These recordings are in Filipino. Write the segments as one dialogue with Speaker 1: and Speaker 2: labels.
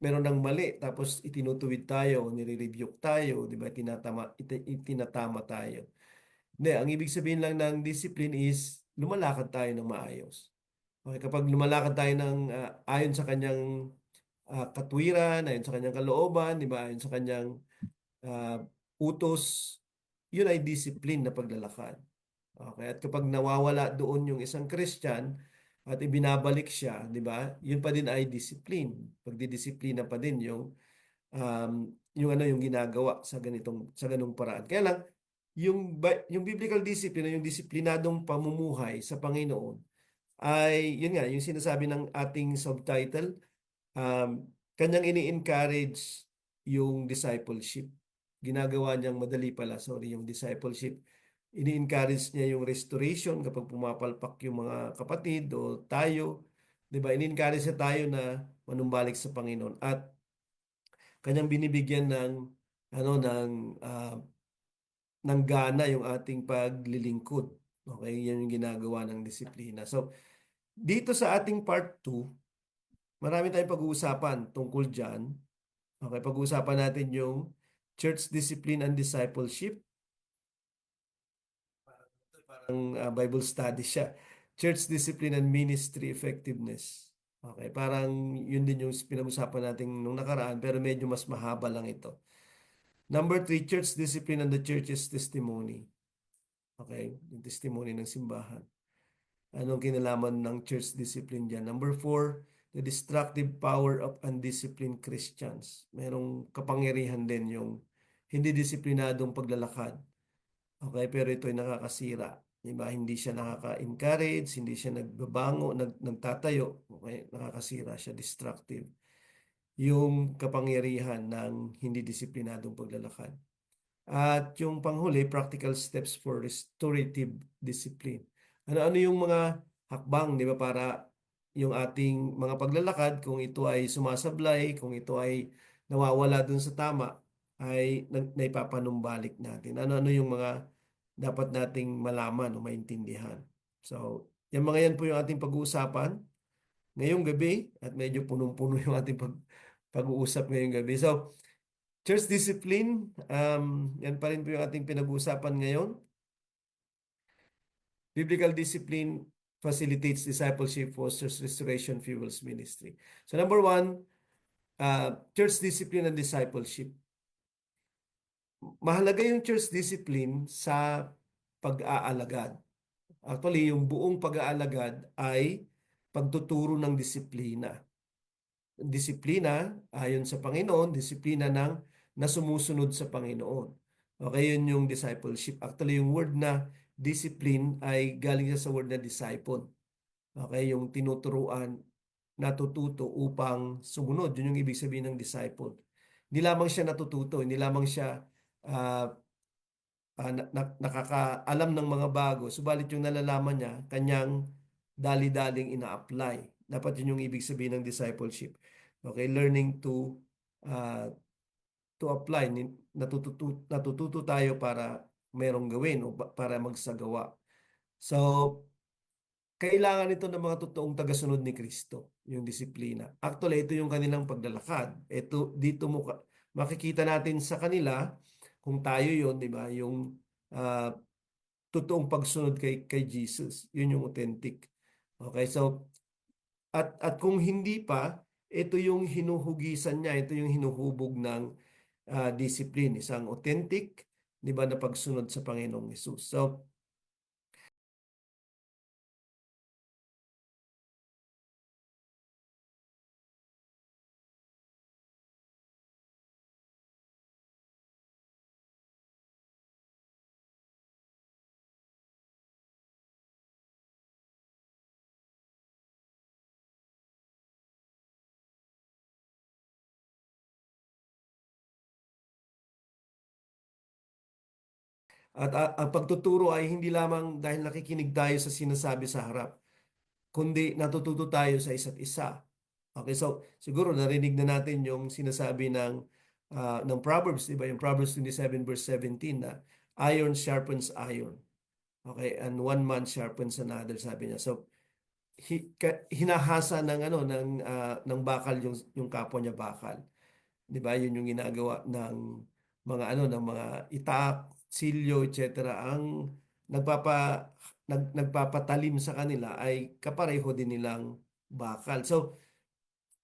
Speaker 1: meron ng mali, tapos itinutuwid tayo, nire-rebuke tayo, di ba? Itinatama tayo. Hindi, ang ibig sabihin lang ng discipline is lumalakad tayo ng maayos. Okay, kapag lumalakad tayo ng ayon sa kanyang katwiran, ayon sa kanyang kalooban, di ba? Ayon sa kanyang ah, utos, yun ay discipline na paglalakad. Okay, at kapag nawawala doon yung isang Christian at ibinabalik siya, di ba? Yun pa din ay discipline. Pagdidisiplina pa din um, yung ginagawa sa ganung paraan. Kaya lang yung biblical discipline, yung disiplinadong pamumuhay sa Panginoon ay yun nga, yung sinasabi ng ating subtitle, kanyang ini-encourage yung discipleship. Ginagawa niyang madali pala, sorry, yung discipleship. Ini-encourage niya yung restoration kapag pumapalpak yung mga kapatid o tayo. 'Di ba? Ini-encourage niya tayo na manumbalik sa Panginoon at kanyang binibigyan ah, ng gana yung ating paglilingkod. Okay, yan yung ginagawa ng disiplina. So, dito sa ating part 2, marami tayong pag-uusapan tungkol dyan. Okay, pag-uusapan natin yung church discipline and discipleship. Parang Bible study siya. Church discipline and ministry effectiveness. Okay, parang yun din yung pinag-usapan natin nung nakaraan pero medyo mas mahaba lang ito. Number 3, church discipline and the church's testimony. Okay, yung testimony ng simbahan. Anong kinalaman ng church discipline dyan? Number 4, the destructive power of undisciplined Christians. Merong kapangyarihan din yung hindi disiplinadong paglalakad. Okay, pero ito ay nakakasira. Diba? Hindi siya nakaka-encourage, hindi siya nagbabango, nagtatayo. Okay, nakakasira siya, destructive. Yung kapangyarihan ng hindi disiplinadong paglalakad. At yung panghuli, practical steps for restorative discipline. Ano-ano yung mga hakbang, di ba, para yung ating mga paglalakad, kung ito ay sumasablay, kung ito ay nawawala dun sa tama, ay naipapanumbalik natin. Ano-ano yung mga dapat nating malaman o maintindihan. So, yung mga yan po yung ating pag-uusapan ngayong gabi at medyo punong-puno yung ating pag-uusap ngayong gabi. So, church discipline, yan pa rin po yung ating pinag-uusapan ngayon. Biblical discipline facilitates discipleship, fosters restoration, fuels ministry. So number 1, church discipline and discipleship. Mahalaga yung church discipline sa pag-aalagad. Actually, yung buong pag-aalagad ay pagtuturo ng disiplina. Disiplina ayon sa Panginoon, disiplina ng nasumusunod sa Panginoon. Okay, yun yung discipleship. Actually, yung word na discipline ay galing sa word na disciple. Okay, yung tinuturuan, natututo upang sumunod. Yun yung ibig sabihin ng disciple. Hindi lamang siya natututo, hindi lamang siya ah, nakakaalam ng mga bago, subalit yung nalalaman niya, kanyang dali-daling ina-apply. Dapat yun yung ibig sabihin ng discipleship. Okay, learning uh, to apply. Natututo tayo para merong gawin o para magsagawa. So, kailangan ito ng mga totoong tagasunod ni Kristo, yung disiplina. Actually, ito yung kanilang paglalakad. Ito, dito mo makikita natin sa kanila, kung tayo yon, di ba? Yung ah, totoong pagsunod kay Jesus. Yun yung authentic. Okay, so, at kung hindi pa, ito yung hinuhugisan niya, ito yung hinuhubog ng discipline, isang authentic, di ba, na pagsunod sa Panginoong Hesus. So, at ang pagtuturo ay hindi lamang dahil nakikinig tayo sa sinasabi sa harap, kundi natututo tayo sa isa't isa. Okay, so siguro narinig na natin yung sinasabi ng Proverbs, di ba? Yung Proverbs 27 verse 17 na iron sharpens iron. Okay, and one man sharpens another, sabi niya. So, hinahasa ng ano ng bakal yung kapwa niya bakal. 'Di ba? Yun yung ginagawa ng mga ano ng mga itak, silyo, etc. Ang nagpapa nagpapatalim sa kanila ay kapareho din nilang bakal. So,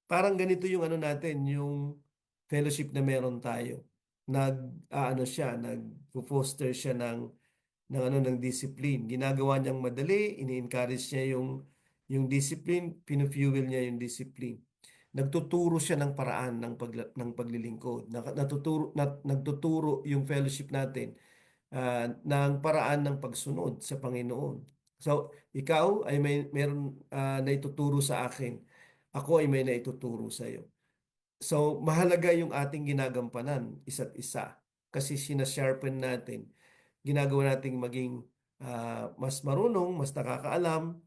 Speaker 1: parang ganito yung ano natin, yung fellowship na meron tayo. Ano siya, nag-foster siya ng ano ng discipline. Ginagawa niyang madali, ini-encourage niya yung discipline, pinu-fuel niya yung discipline. Nagtuturo siya ng paraan ng paglilingkod. Nagtuturo yung fellowship natin ng paraan ng pagsunod sa Panginoon. So, ikaw ay meron naituturo sa akin. Ako ay may naituturo sa iyo. So, mahalaga yung ating ginagampanan isa't isa kasi sinasharpen natin, ginagawa nating maging mas marunong, mas nakakaalam,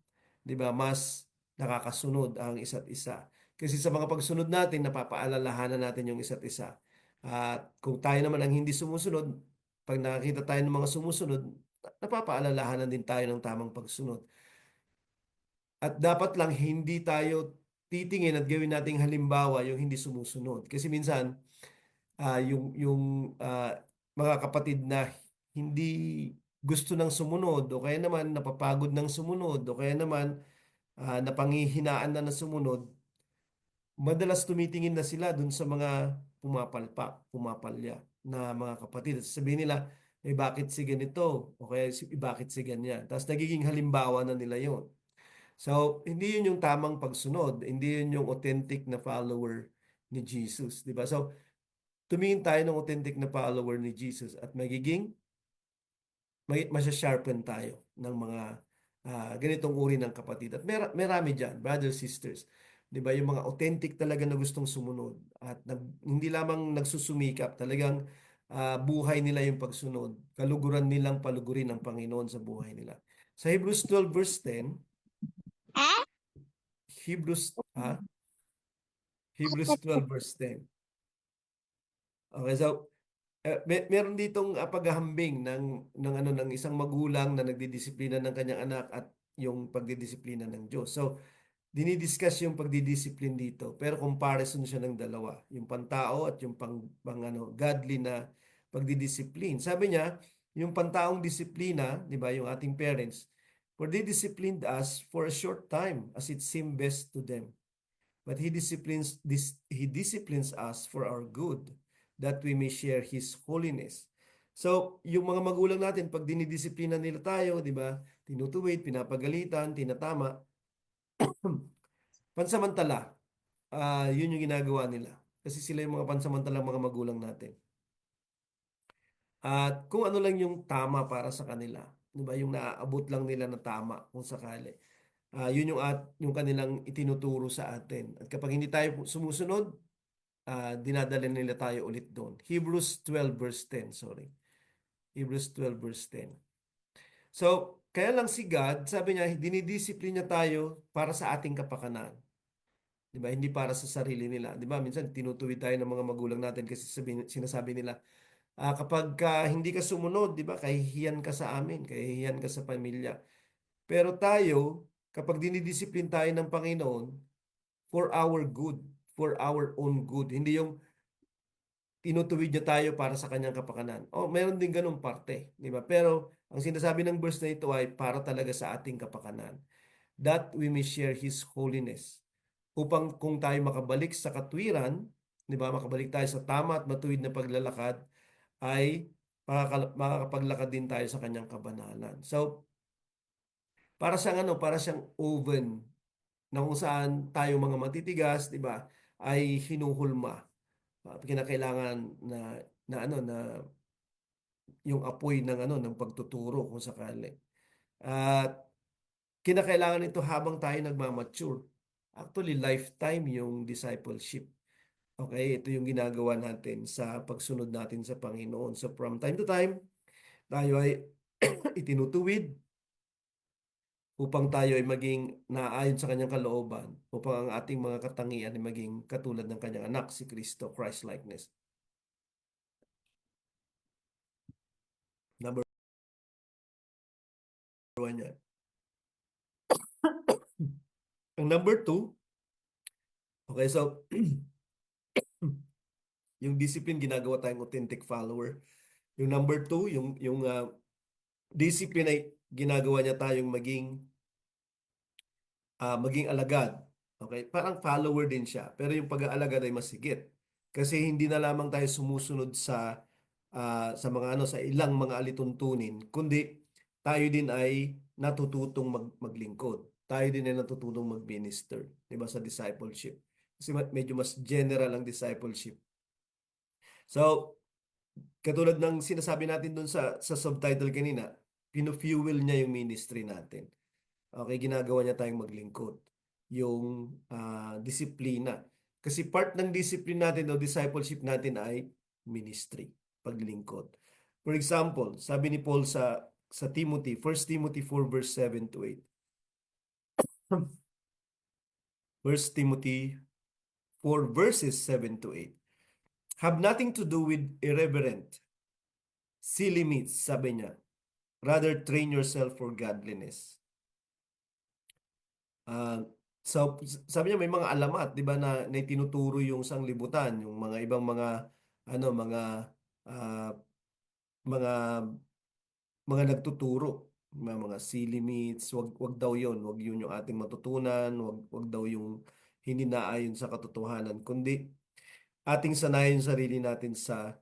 Speaker 1: 'di ba? Mas nakakasunod ang isa't isa. Kasi sa mga pagsunod natin, napapaalalahanan natin yung isa't isa. At kung tayo naman ang hindi sumusunod, pag nakakita tayo ng mga sumusunod, napapaalalahanan din tayo ng tamang pagsunod. At dapat lang hindi tayo titingin at gawin nating halimbawa yung hindi sumusunod. Kasi minsan, yung mga kapatid na hindi gusto ng sumunod o kaya naman napapagod ng sumunod o kaya naman napanghihinaan na sumunod, madalas tumitingin na sila dun sa mga pumapalpak, pumapalya na mga kapatid. At sabihin nila, eh bakit si ganito? O kaya bakit si ganyan? Tapos nagiging halimbawa na nila yon. So, hindi yun yung tamang pagsunod. Hindi yun yung authentic na follower ni Jesus. Di ba? So, tumingin tayo ng authentic na follower ni Jesus at masya-sharpen tayo ng mga ganitong uri ng kapatid. At marami dyan, brothers, sisters. Di ba? Yung mga authentic talaga na gustong sumunod at hindi lamang nagsusumikap, talagang buhay nila yung pagsunod. Kaluguran nilang palugurin ang Panginoon sa buhay nila. Sa Hebrews 12 verse 10, Hebrews, Hebrews 12 verse 10. Okay, so meron ditong paghahambing ng ano ng isang magulang na nagdidisiplina ng kanyang anak at yung pagdidisiplina ng Diyos. So, dinidiscuss yung pagdidisiplin dito, pero comparison siya ng dalawa, yung pantao at yung pang ano, godly na pagdidisiplin. Sabi niya, yung pantaong disiplina, di ba, yung ating parents, for they disciplined us for a short time as it seemed best to them. But he disciplines us for our good, that we may share His holiness. So, yung mga magulang natin, pag dinidisiplina nila tayo, di ba, tinutuwid, pinapagalitan, tinatama, pansamantala, yun yung ginagawa nila. Kasi sila yung mga pansamantalang mga magulang natin. At kung ano lang yung tama para sa kanila, di ba, yung naaabot lang nila na tama kung sakali. Yun yung kanilang itinuturo sa atin. At kapag hindi tayo sumusunod, dinadala nila tayo ulit doon. Hebrews 12 verse 10, sorry. Hebrews 12 verse 10. So, kaya lang si God, sabi niya, dinidisipline niya tayo para sa ating kapakanan. 'Di ba? Hindi para sa sarili nila. 'Di ba? Minsan tinutuwid tayo ng mga magulang natin kasi sinasabi nila, kapag hindi ka sumunod, 'di ba? Kahihiyan ka sa amin, kahihiyan ka sa pamilya. Pero tayo, kapag dinidisipline tayo ng Panginoon, for our good, for our own good. Hindi yung tinutuwid niya tayo para sa kanyang kapakanan. O, mayroon din ganung parte, di ba? Pero ang sinasabi ng verse na ito ay para talaga sa ating kapakanan. That we may share His holiness. Upang kung tayo makabalik sa katwiran, di ba, makabalik tayo sa tama at matuwid na paglalakad, ay makakapaglakad din tayo sa kanyang kabanalan. So, para siyang oven na kung saan tayo mga matitigas, di ba, ay hinuhulma. Kinakailangan na ano na yung apoy ng ano ng pagtuturo kung sakali. At kinakailangan ito habang tayo nagmamature. Actually, lifetime yung discipleship. Okay, ito yung ginagawa natin sa pagsunod natin sa Panginoon. So from time to time, tayo ay itinutuwid upang tayo ay maging naayon sa kanyang kalooban, upang ang ating mga katangian ay maging katulad ng kanyang anak, si Kristo, Christ-likeness. Number one yan. Ang number two, okay, so yung discipline, ginagawa tayong authentic follower. Yung number two, yung discipline ay ginagawa niya tayong maging alagad. Okay? Parang follower din siya. Pero yung pag-aalagad ay mas higit. Kasi hindi na lamang tayo sumusunod sa mga sa ilang mga alituntunin, kundi tayo din ay natututong maglingkod. Tayo din ay natututong mag-minister, 'di ba, sa discipleship. Kasi medyo mas general ang discipleship. So, katulad ng sinasabi natin doon sa subtitle kanina, pino-fuel niya yung ministry natin. Okay, ginagawa niya tayong maglingkod. Yung disiplina. Kasi part ng discipline natin o discipleship natin ay ministry, paglingkod. For example, sabi ni Paul sa Timothy, 1 Timothy 4 verse 7 to 8. 1 Timothy 4 verses 7 to 8. Have nothing to do with irreverent, silly myths, sabi niya. Rather, train yourself for godliness. Ah, so sabi niya may mga alamat, 'di ba, na tinuturo yung sanglibutan, yung mga ibang ah, mga mga nagtuturo, mga silly myths, wag daw 'yon, wag 'yun yung ating matutunan, wag daw yung hindi naayon sa katotohanan, kundi ating sanayin yung sarili natin sa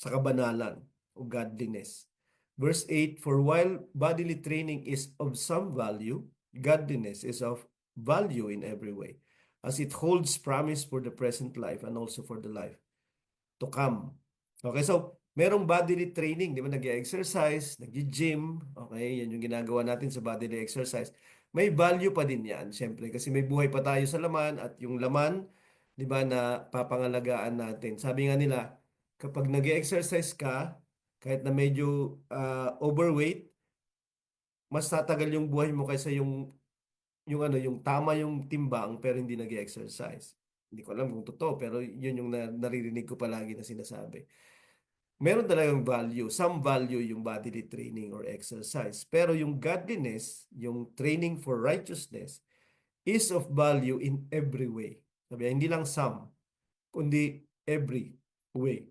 Speaker 1: kabanalan o godliness. Verse 8, for while bodily training is of some value, godliness is of value in every way, as it holds promise for the present life and also for the life to come. Okay, so merong bodily training, di ba? Nag-exercise, nag-gym, okay, yan yung ginagawa natin sa bodily exercise. May value pa din yan, syempre, kasi may buhay pa tayo sa laman at yung laman, di ba, na papangalagaan natin. Sabi nga nila, kapag nag-exercise ka, kahit na medyo overweight, mas tatagal yung buhay mo kaysa yung tama yung timbang pero hindi nag-exercise. Hindi ko alam kung totoo, pero yun yung naririnig ko palagi na sinasabi. Meron talagang value, some value yung bodily training or exercise. Pero yung godliness, yung training for righteousness, is of value in every way. Sabi, hindi lang some, kundi every way.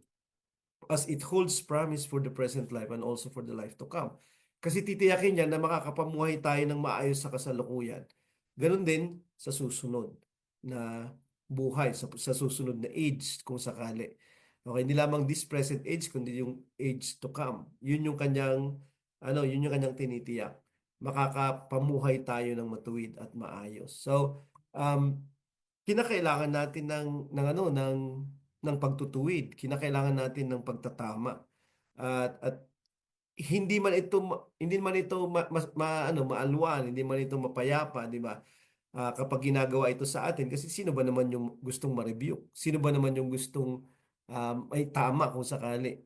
Speaker 1: As it holds promise for the present life and also for the life to come. Kasi titiyakin niya na makakapamuhay tayo ng maayos sa kasalukuyan. Ganon din sa susunod na buhay, sa susunod na age kung sakali. Okay, hindi lamang this present age, kundi yung age to come. Yun yung kanyang tinitiyak. Makakapamuhay tayo ng matuwid at maayos. So, kinakailangan natin ng pagtutuwid, kinakailangan natin ng pagtatama. At hindi man ito maalwan, hindi man ito mapayapa, di ba? Kapag ginagawa ito sa atin, kasi sino ba naman yung gustong ma-rebuke? Sino ba naman yung gustong ay tama kung sakali?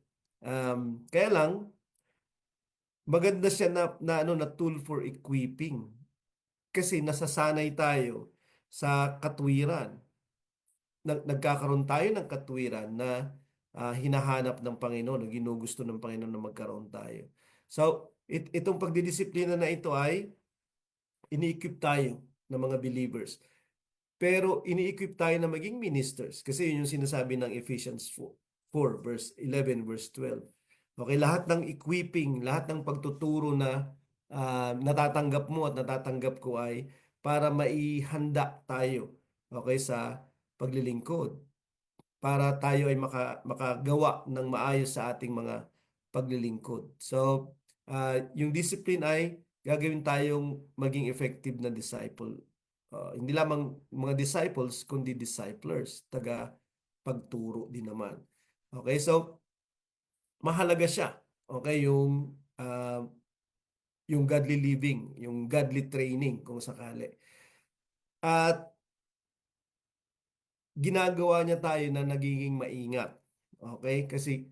Speaker 1: Kaya lang maganda siya na tool for equipping. Kasi nasasanay tayo sa katwiran. Nagkakaroon tayo ng katwiran na hinahanap ng Panginoon o ginugusto ng Panginoon na magkaroon tayo. So, itong pagdidisiplina na ito ay ini-equip tayo ng mga believers. Pero ini-equip tayo na maging ministers kasi yun yung sinasabi ng Ephesians 4 verse 11 verse 12. Okay, lahat ng equipping, lahat ng pagtuturo na natatanggap mo at natatanggap ko ay para maihanda tayo, okay, sa paglilingkod, para tayo ay makagawa ng maayos sa ating mga paglilingkod. So, yung discipline ay gagawin tayong maging effective na disciple. Hindi lamang mga disciples, kundi disciplers, taga pagturo din naman. Okay, so mahalaga siya. Okay, yung godly living, yung godly training kung sakali. At ginagawa niya tayo na nagiging maingat. Okay? Kasi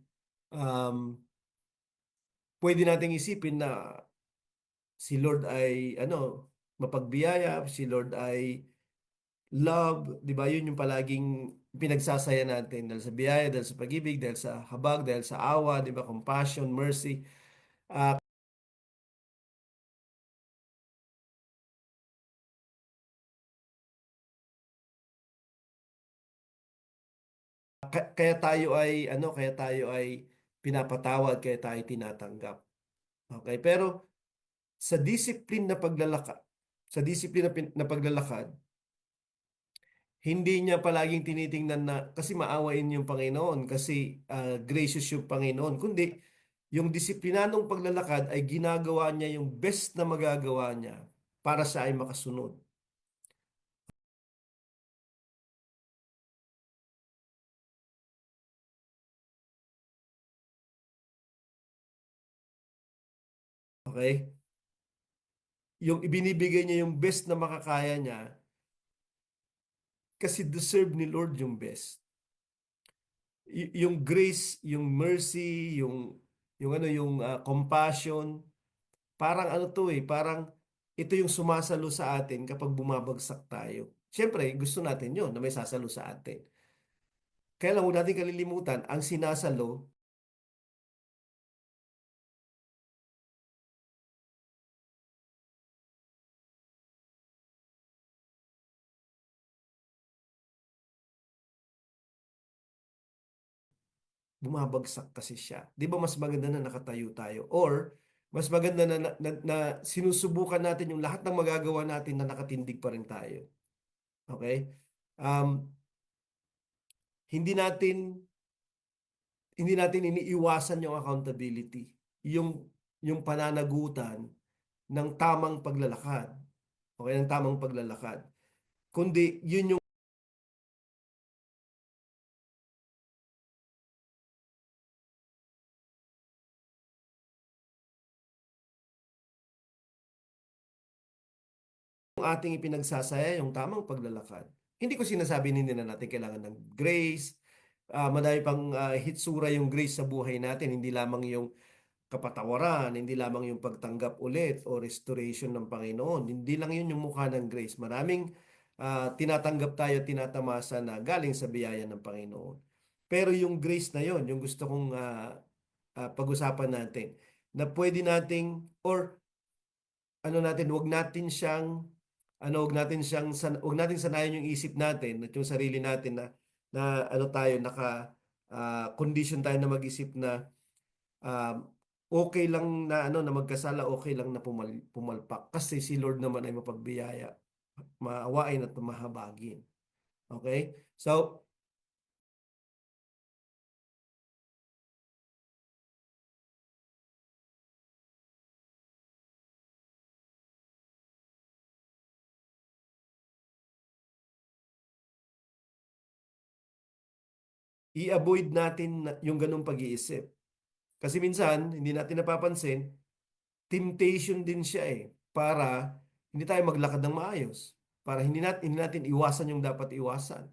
Speaker 1: pwede nating isipin na si Lord ay mapagbiyaya, si Lord ay love, 'di ba? Yun yung palaging pinagsasaya natin dahil sa biyaya, dahil sa pag-ibig, dahil sa habag, dahil sa awa, 'di ba? Compassion, mercy. kaya tayo ay kaya tayo ay pinapatawad, kaya tayo tinatanggap. Okay? Pero sa discipline na paglalakad, sa discipline na paglalakad, hindi niya palaging tinitingnan na kasi maawain yung Panginoon, kasi gracious yung Panginoon, kundi yung disiplinadong paglalakad ay ginagawa niya yung best na magagawa niya para sa ay makasunod. Okay? Yung ibinibigay niya yung best na makakaya niya kasi deserve ni Lord yung best. Yung grace, yung mercy, yung compassion, parang parang ito yung sumasalo sa atin kapag bumabagsak tayo. Siyempre, gusto natin yon na may sasalo sa atin. Kaya lang, huwag natin kalilimutan, ang sinasalo, bumabagsak kasi siya. Di ba mas maganda na nakatayo tayo? Or, mas maganda na sinusubukan natin yung lahat ng magagawa natin na nakatindig pa rin tayo. Okay? Um, hindi natin hindi natin iniiwasan yung accountability, yung pananagutan ng tamang paglalakad. Okay, ng tamang paglalakad. Kundi yun yung ating ipinagsasaya, yung tamang paglalakad. Hindi ko sinasabi hindi na natin kailangan ng grace. Madami pang hitsura yung grace sa buhay natin, hindi lamang yung kapatawaran, hindi lamang yung pagtanggap ulit o restoration ng Panginoon. Hindi lang yun yung mukha ng grace. Maraming tinatanggap tayo, tinatamasa na galing sa biyaya ng Panginoon. Pero yung grace na yon, yung gusto kong pag-usapan natin, na pwede nating, or wag natin siyang, wag natin sanayin yung isip natin at yung sarili natin na tayo, condition tayo na mag-isip na um, okay lang na na magkasala, okay lang na pumalpak kasi si Lord naman ay mapagbiyaya, maawain at mahabagin. Okay? So, i-avoid natin yung ganung pag-iisip. Kasi minsan, hindi natin napapansin, temptation din siya para hindi tayo maglakad ng maayos. Para hindi natin iwasan yung dapat iwasan.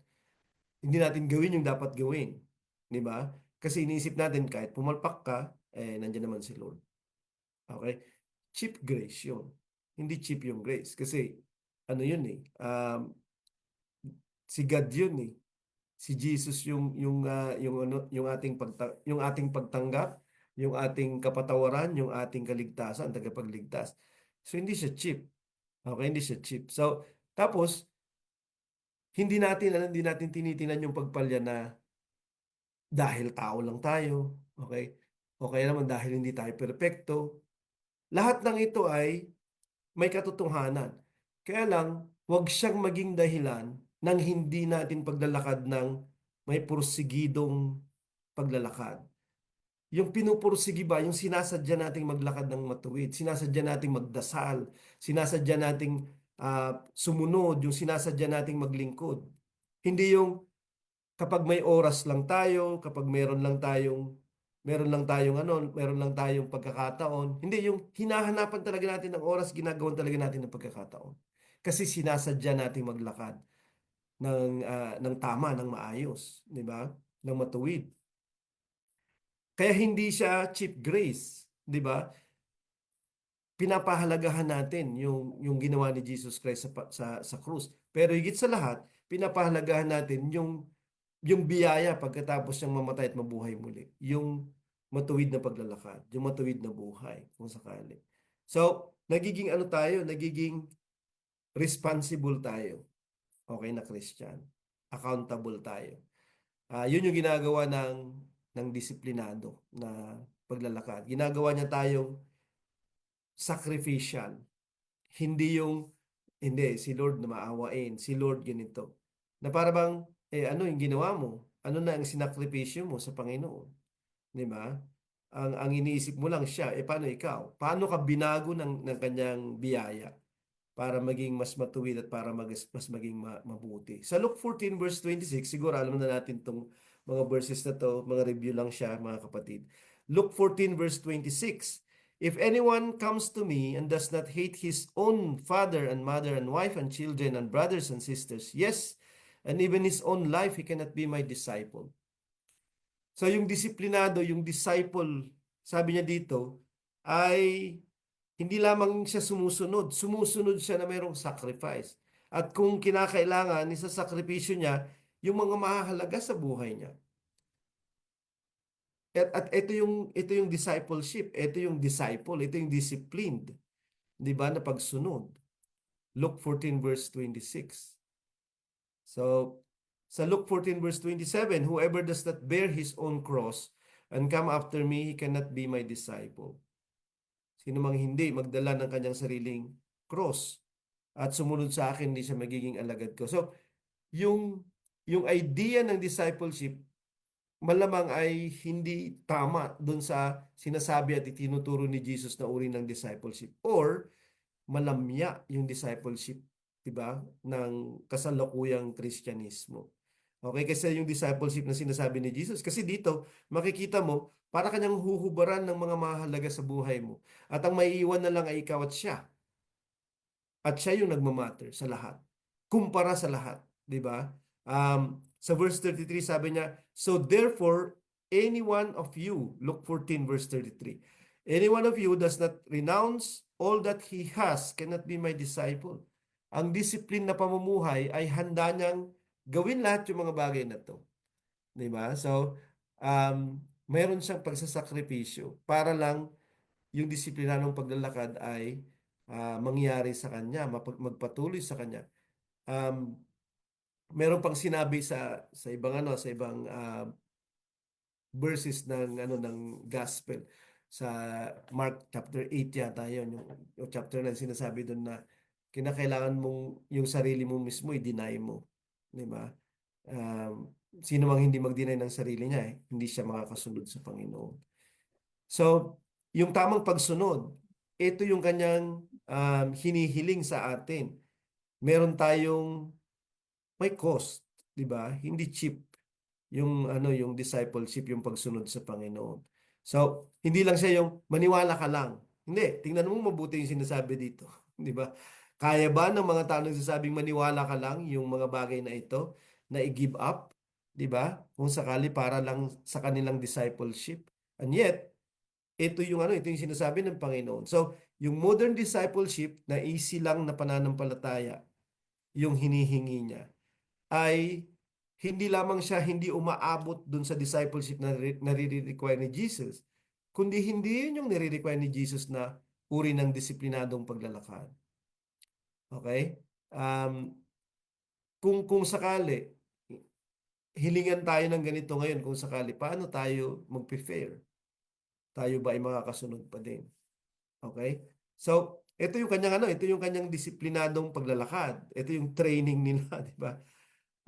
Speaker 1: Hindi natin gawin yung dapat gawin. Di ba? Kasi iniisip natin kahit pumalpak ka, nandiyan naman si Lord. Okay? Cheap grace yun. Hindi cheap yung grace. Kasi, yun si God yun si Jesus yung ating pagtanggap, yung ating kapatawaran, yung ating kaligtasan, tagapagligtas. So hindi siya cheap. Okay, hindi siya cheap. So tapos hindi natin tinitingnan yung pagpalya na dahil tao lang tayo, okay? Okay naman dahil hindi tayo perpekto. Lahat ng ito ay may katotohanan. Kaya lang, huwag siyang maging dahilan ng hindi natin paglalakad ng may porsigidong paglalakad. Yung pinupursigi ba, yung sinasadya nating maglakad ng matuwid, sinasadya nating magdasal, sinasadya nating sumunod, yung sinasadya nating maglingkod. Hindi yung kapag may oras lang tayo, kapag meron lang tayong pagkakataon. Hindi yung hinahanapan talaga natin ng oras, ginagawan talaga natin ng pagkakataon. Kasi sinasadya nating maglakad ng tama, ng maayos, di ba? Ng matuwid. Kaya hindi siya cheap grace, di ba? Pinapahalagahan natin yung ginawa ni Jesus Christ sa krus. Pero higit sa lahat, pinapahalagahan natin yung biyaya pagkatapos niyang mamatay at mabuhay muli. Yung matuwid na paglalakad, yung matuwid na buhay kung sakali. So, nagiging responsible tayo. Okay na Christian. Accountable tayo. Yun yung ginagawa ng disiplinado na paglalakad. Ginagawa niya tayong sacrificial. Hindi yung, hindi, si Lord na maawain, si Lord ganito. Na para bang, ano yung ginawa mo? Ano na ang sinakripisyo mo sa Panginoon? Di ba? Ang iniisip mo lang siya, paano ikaw? Paano ka binago ng kanyang biyaya para maging mas matuwid at para mas maging mabuti? Sa Luke 14 verse 26, siguro alam na natin tong mga verses na to, mga review lang siya mga kapatid. Luke 14 verse 26, if anyone comes to me and does not hate his own father and mother and wife and children and brothers and sisters, yes, and even his own life, he cannot be my disciple. So yung disiplinado, yung disciple, sabi niya dito, ay hindi lamang siya sumusunod. Sumusunod siya na mayroong sacrifice. At kung kinakailangan, isasakripisyo niya yung mga mahahalaga sa buhay niya. At ito yung discipleship, ito yung disciple, ito yung disciplined, 'di ba, na pagsunod. Luke 14 verse 26. So, sa Luke 14 verse 27, whoever does not bear his own cross and come after me, he cannot be my disciple. Sino mang hindi magdala ng kanyang sariling cross at sumunod sa akin, hindi siya magiging alagad ko. So, yung yung idea ng discipleship malamang ay hindi tama doon sa sinasabi at itinuturo ni Jesus na uri ng discipleship, or malamya yung discipleship, 'di ba, ng kasalukuyang Kristyanismo. Okay, kasi yung discipleship na sinasabi ni Jesus, kasi dito makikita mo para kanyang huhubaran ng mga mahalaga sa buhay mo. At ang maiiwan na lang ay ikaw at siya. At siya yung nagmamatter sa lahat. Kumpara sa lahat, 'di ba? Sa verse 33 sabi niya, so therefore, any one of you, Luke 14 verse 33, any one of you does not renounce all that he has cannot be my disciple. Ang discipline na pamumuhay ay handa niyang gawin lahat yung mga bagay na to. 'Di ba? So, mayroon siyang pagsasakripisyo para lang yung disiplinadong paglalakad ay mangyari sa kanya, magpatuloy sa kanya. Um, Meron pang sinabi sa ibang sa ibang verses ng gospel sa Mark chapter 8 yata yun, yung chapter na sinasabi doon na kinakailangan mong yung sarili mo mismo i-deny mo, di ba? Sino mang hindi mag-deny ng sarili niya, hindi siya makakasunod sa Panginoon. So, yung tamang pagsunod, ito yung kanyang hinihiling sa atin. Meron tayong may cost, 'di ba? Hindi cheap yung discipleship, yung pagsunod sa Panginoon. So, hindi lang siya yung maniwala ka lang. Hindi, tingnan mo mabuti yung sinasabi dito, 'di ba? Kaya ba ng mga tao nagsasabing maniwala ka lang yung mga bagay na ito na i-give up, 'di ba? Kung sakali para lang sa kanilang discipleship. And yet, ito yung sinasabi ng Panginoon. So, yung modern discipleship na easy lang na pananampalataya, yung hinihingi niya ay hindi lamang siya hindi umaabot dun sa discipleship na nare-require ni Jesus, kundi hindi yun yung nare-require ni Jesus na uri ng disiplinadong paglalakad. Okay? Um, kung sakali, hilingan tayo ng ganito ngayon, kung sakali, paano tayo mag-prefer? Tayo ba ay makakasunod pa din? Okay? So, ito yung kanyang disiplinadong paglalakad. Ito yung training nila, di ba?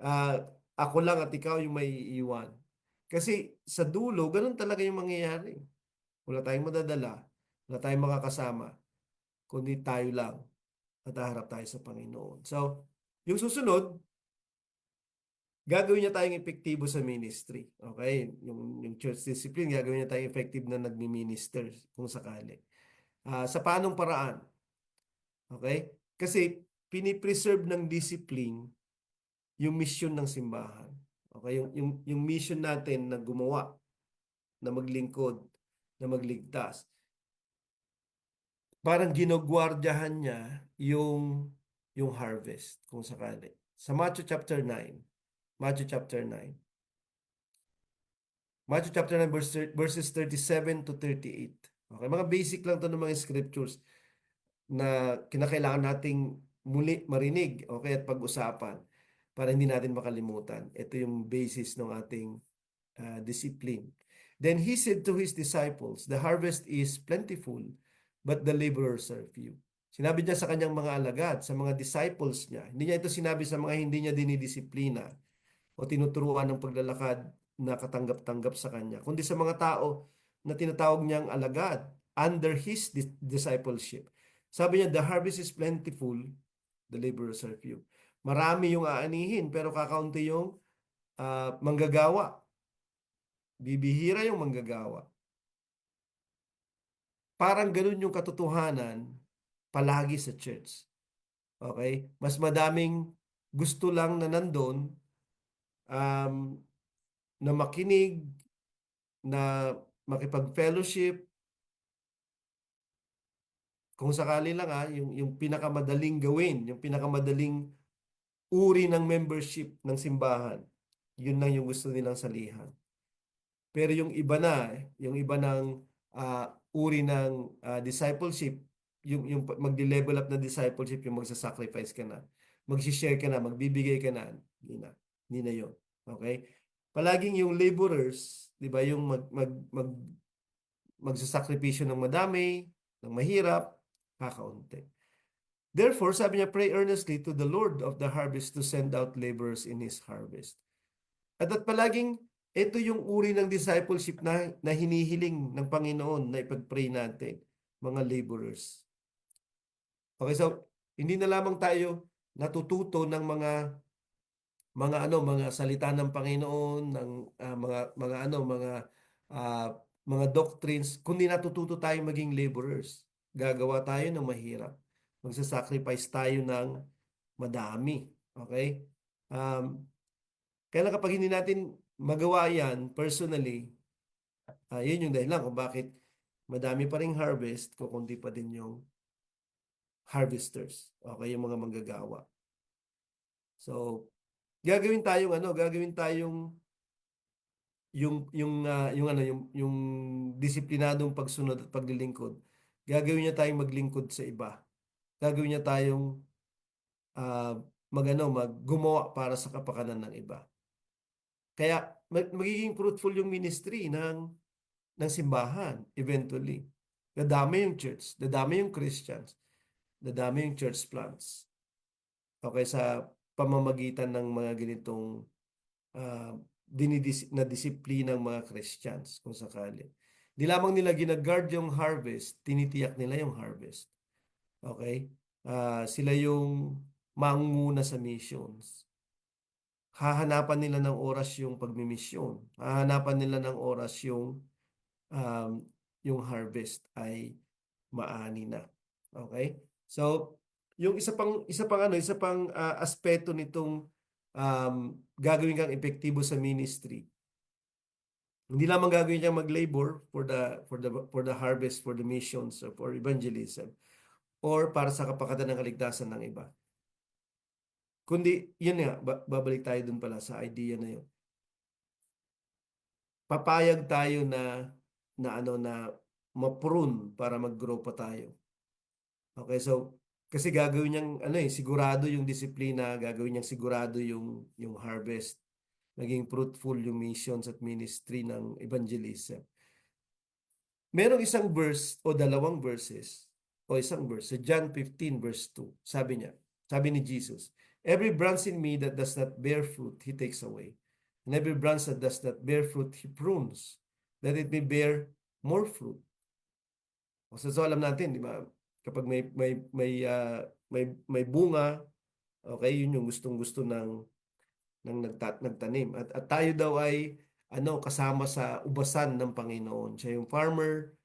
Speaker 1: ah, Ako lang at ikaw yung may iiwan. Kasi sa dulo, ganun talaga yung mangyayari. Wala tayong madadala, wala tayong makakasama, kundi tayo lang at haharap tayo sa Panginoon. So, yung susunod, gagawin niya tayong epektibo sa ministry. Okay? Yung church discipline, gagawin niya tayong effective na nagmi-minister kung sakali. Sa paanong paraan? Okay? Kasi pinipreserve ng discipline yung mission ng simbahan. Okay, yung mission natin na gumawa, na maglingkod, na magligtas. Parang ginagwardyahan niya yung harvest kung sakali. Sa Matthew chapter 9, Matthew chapter 9. Matthew chapter 9 verses 37 to 38. Okay, mga basic lang 'to ng mga scriptures na kinakailangan nating muli marinig, okay, at pag-usapan. para hindi natin makalimutan. Ito yung basis ng ating discipline. Then he said to his disciples, "The harvest is plentiful, but the laborers are few." Sinabi niya sa kanyang mga alagad, sa mga disciples niya. Hindi niya ito sinabi sa mga hindi niya dinidisiplina o tinuturuan ng paglalakad na katanggap-tanggap sa kanya, kundi sa mga tao na tinatawag niyang alagad under his discipleship. Sabi niya, "The harvest is plentiful, the laborers are few." Marami yung aanihin, pero kakaunti yung manggagawa. Bibihira yung manggagawa. Parang ganun yung katotohanan palagi sa church. Okay? Mas madaming gusto lang na nandun, um, na makinig, na makipag-fellowship. Kung sakali lang yung pinakamadaling gawin, yung pinakamadaling uri ng membership ng simbahan, yun lang yung gusto nilang salihan. Pero yung iba ng uri ng discipleship, yung magdi-level up na discipleship, yung magsa-sacrifice ka na, mag-share ka na, magbibigay ka na, hindi na yun. Okay? Palaging yung laborers, di ba, yung magsasakripisyo ng madami, ng mahirap, kakaunti. Therefore, sabi niya, "Pray earnestly to the Lord of the harvest to send out laborers in His harvest." At palaging ito yung uri ng discipleship na hinihiling ng Panginoon na ipag-pray natin, mga laborers. Okay, so hindi na lamang tayo natututo ng mga salita ng Panginoon, ng ah, mga doctrines, kundi natututo tayo maging laborers. Gagawa tayo ng mahirap. Magsasacrifice tayo ng madami. Okay? Kaya lang kapag hindi natin magawa yan personally, yun yung dahilan kung bakit madami pa ring harvest, kukunti pa din yung harvesters. Okay, yung mga manggagawa. So, gagawin tayong yung disiplinadong pagsunod at paglilingkod. Gagawin niya tayong maglingkod sa iba. Gagawin niya tayong uh, gumawa para sa kapakanan ng iba. Kaya magiging fruitful yung ministry ng simbahan eventually. Dadami yung church, dadami yung Christians, dadami yung church plants. Okay, sa pamamagitan ng mga ganitong uh, na disiplina ng mga Christians kung sakali. Di lamang nila ginagard yung harvest, tinitiyak nila yung harvest. Okay? Sila yung mangunguna sa missions. Hahanapan nila ng oras yung pagmimisyon. Hahanapan nila ng oras um, yung harvest ay maani na. Okay? So, yung isa pang aspeto nitong gagawin kang epektibo sa ministry. Hindi lamang gagawin kang mag-labor for the harvest, for the missions, or for evangelism, or para sa kapakatan ng kaligtasan ng iba. Kundi, yun nga, babalik tayo dun pala sa idea na yun. Papayag tayo na ma-prune para mag-grow pa tayo. Okay, so kasi gagawin niyang sigurado yung disiplina, gagawin niyang sigurado yung harvest, maging fruitful yung missions at ministry ng evangelism. Merong isang verse o dalawang verses o isang verse sa John 15 verse 2. Sabi ni Jesus, "Every branch in me that does not bear fruit, He takes away. And every branch that does not bear fruit, He prunes, that it may bear more fruit." O so alam natin, di ba? Kapag may bunga, okay, yun yung gustong-gusto ng nagtanim. At tayo daw ay kasama sa ubasan ng Panginoon. Siya yung farmer,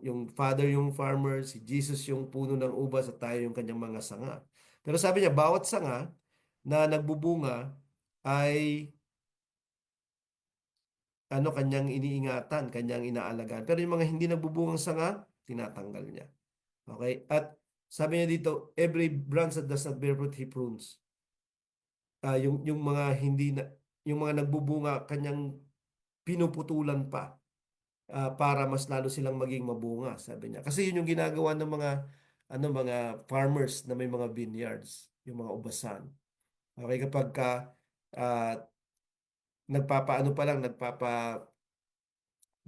Speaker 1: yung father yung farmer, si Jesus yung puno ng ubas at tayo yung kanyang mga sanga. Pero sabi niya, bawat sanga na nagbubunga ay kanyang iniingatan, kanyang inaalagaan. Pero yung mga hindi nagbubungang sanga, tinatanggal niya. Okay? At sabi niya dito, every branch that does not bear fruit, He prunes. Yung mga hindi na, yung mga nagbubunga, kanyang pinuputulan pa para mas lalo silang maging mabunga, sabi niya. Kasi yun yung ginagawa ng mga farmers na may mga vineyards, yung mga ubasan. Okay, kapag ka ah, nagpapaano pa lang,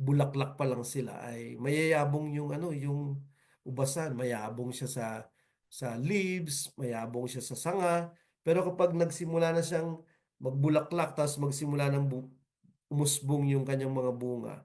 Speaker 1: bulaklak pa lang sila ay mayayabong yung ano, yung ubasan, mayabong siya sa leaves, mayabong siya sa sanga. Pero kapag nagsimula na siyang magbulaklak tapos magsimula ng umusbong yung kanyang mga bunga,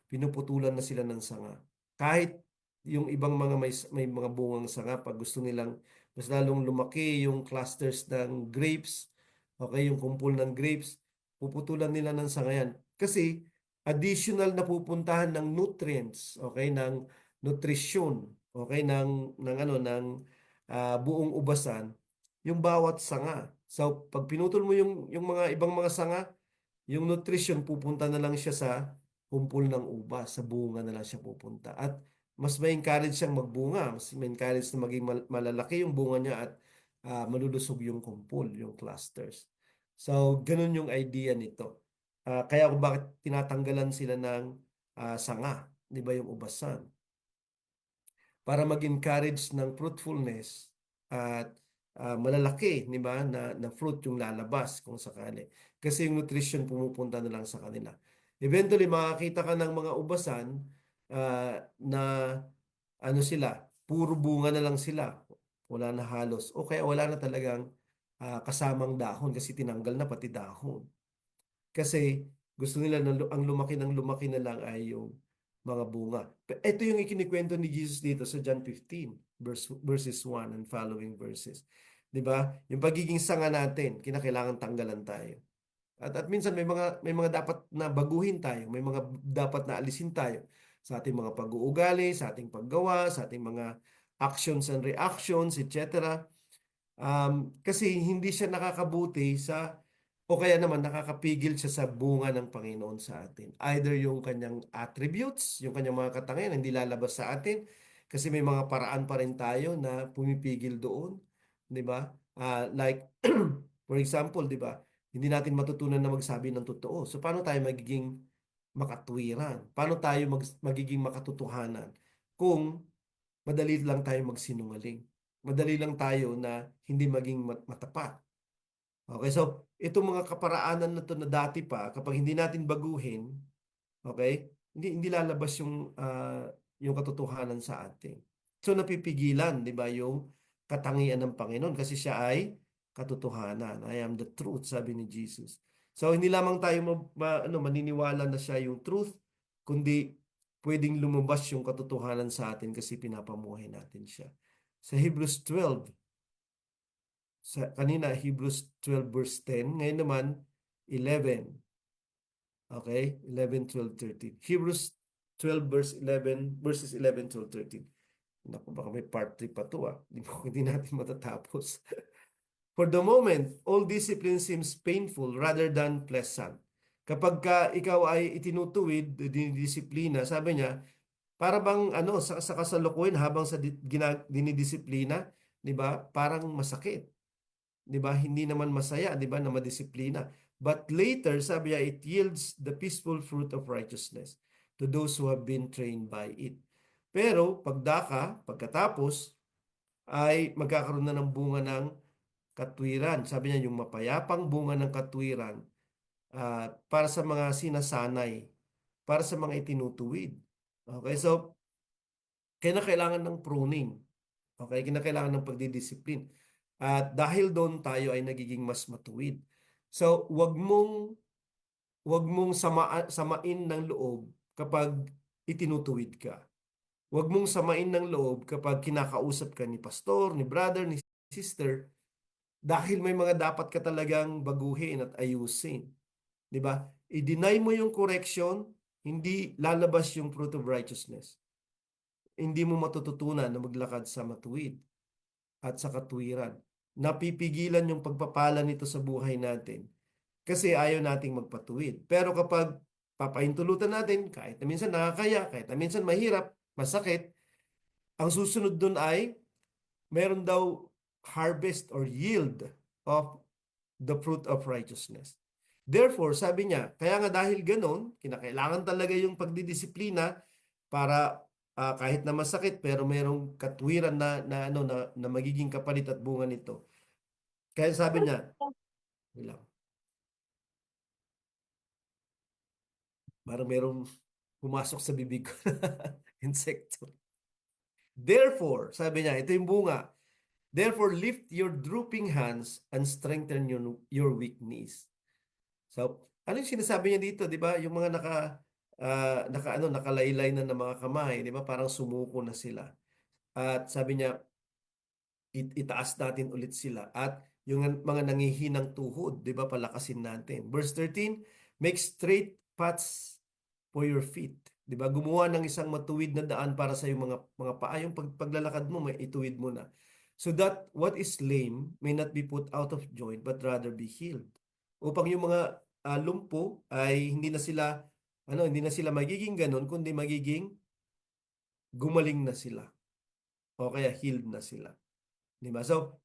Speaker 1: pinuputulan na sila ng sanga. Kahit yung ibang mga may mga bungang sanga, pag gusto nilang mas lalong lumaki yung clusters ng grapes, okay, yung kumpol ng grapes, puputulan nila ng sanga yan. Kasi additional na pupuntahan ng nutrients, okay, ng nutrisyon, okay, ng buong ubasan, yung bawat sanga. So, pag pinutol mo yung mga ibang mga sanga, yung nutrition pupunta na lang siya sa kumpol ng ubas, sa bunga na lang siya pupunta. At mas ma-encourage siyang magbunga, mas ma-encourage na maging malalaki yung bunga niya at malulusog yung kumpol, yung clusters. So, ganun yung idea nito. Kaya kung bakit tinatanggalan sila ng sanga, di ba yung ubasan? Para mag-encourage ng fruitfulness at malalaki, di ba, na fruit yung lalabas kung sakali. Kasi yung nutrition pumupunta na lang sa kanila. Eventually, makakita ka ng mga ubasan na ano sila, puro bunga na lang sila. Wala na halos. O kaya wala na talagang kasamang dahon kasi tinanggal na pati dahon. Kasi gusto nila na ang lumaki ng lumaki na lang ay yung mga bunga. Ito yung ikinikwento ni Jesus dito sa John 15, verses 1 and following verses. 'Di ba? Yung pagiging sanga natin, kinakailangan tanggalan tayo. At minsan may mga dapat na baguhin tayo, may mga dapat na alisin tayo sa ating mga pag-uugali, sa ating paggawa, sa ating mga actions and reactions, etc. Kasi hindi siya nakakabuti o kaya naman nakakapigil siya sa bunga ng Panginoon sa atin. Either yung kanyang attributes, yung kanyang mga katangian, hindi lalabas sa atin kasi may mga paraan pa rin tayo na pumipigil doon, 'di ba? Like for example, 'di ba? Hindi natin matutunan na magsabi ng totoo. So paano tayo magiging makatwiran? Paano tayo magiging makatotohanan kung madali lang tayo magsinungaling? Madali lang tayo na hindi maging matapat. Okay, so itong mga kaparaanan na to na dati pa, kapag hindi natin baguhin, okay, hindi lalabas yung katotohanan sa atin. So napipigilan, 'di ba, yung katangian ng Panginoon kasi siya ay katotohanan. I am the truth, sabi ni Jesus. So hindi lamang tayo maniniwala na siya yung truth, kundi pwedeng lumabas yung katotohanan sa atin kasi pinapamuhay natin siya. Sa Hebrews 12, kanina Hebrews 12 verse 10, ngayon naman 11. Okay? 11, 12, 13. Hebrews 12 verses 11, 12, 13. Naku, baka may part 3 pa to. Hindi natin matatapos. For the moment, all discipline seems painful rather than pleasant. Kapag ikaw ay itinutuwid, dinidisiplina, sabi niya, para bang sa kasalukuyan habang dinidisiplina, 'di ba? Parang masakit. 'Di ba? Hindi naman masaya, 'di ba, na madisiplina. But later, sabi niya, it yields the peaceful fruit of righteousness to those who have been trained by it. Pero pagkatapos, ay magkakaroon na ng bunga ng katwiran. Sabi niya, yung mapayapang bunga ng katwiran para sa mga sinasanay, para sa mga itinutuwid. Okay, so kailangan ng pruning. Okay, kinakailangan ng pagdidisiplin. At dahil doon tayo ay nagiging mas matuwid. So, wag mong samain ng loob kapag itinutuwid ka. Wag mong samain ng loob kapag kinakausap ka ni pastor, ni brother, ni sister, dahil may mga dapat ka talagang baguhin at ayusin. 'Di ba? I-deny mo yung correction, hindi lalabas yung fruit of righteousness. Hindi mo matututunan na maglakad sa matuwid at sa katwiran. Napipigilan yung pagpapala nito sa buhay natin kasi ayaw nating magpatuwid. Pero kapag papahintulutan natin, kahit na minsan nakakaya, kahit na minsan mahirap, masakit, ang susunod dun ay meron daw harvest or yield of the fruit of righteousness. Therefore, sabi niya, kaya nga dahil ganon, kinakailangan talaga yung pagdidisiplina para kahit na masakit pero merong katwiran na magiging kapalit at bunga nito. Kaya sabi niya, Yun lang. Parang merong pumasok sa bibig ko na insekto. Therefore, sabi niya, ito yung bunga. Therefore, lift your drooping hands and strengthen your weak knees. So, ano yung sinasabi niya dito, 'di ba? Yung mga nakalaylay na ng mga kamay, 'di ba? Parang sumuko na sila. At sabi niya, itaas natin ulit sila. At yung mga nangihinang tuhod, 'di ba? Palakasin natin. Verse 13, make straight paths for your feet. 'Di ba? Gumawa ng isang matuwid na daan para sa iyong mga paa. Yung paglalakad mo, may ituwid mo na. So that what is lame may not be put out of joint but rather be healed. Upang yung mga lumpo ay hindi na sila magiging ganun kundi magiging gumaling na sila o kaya healed na sila. 'Di ba? So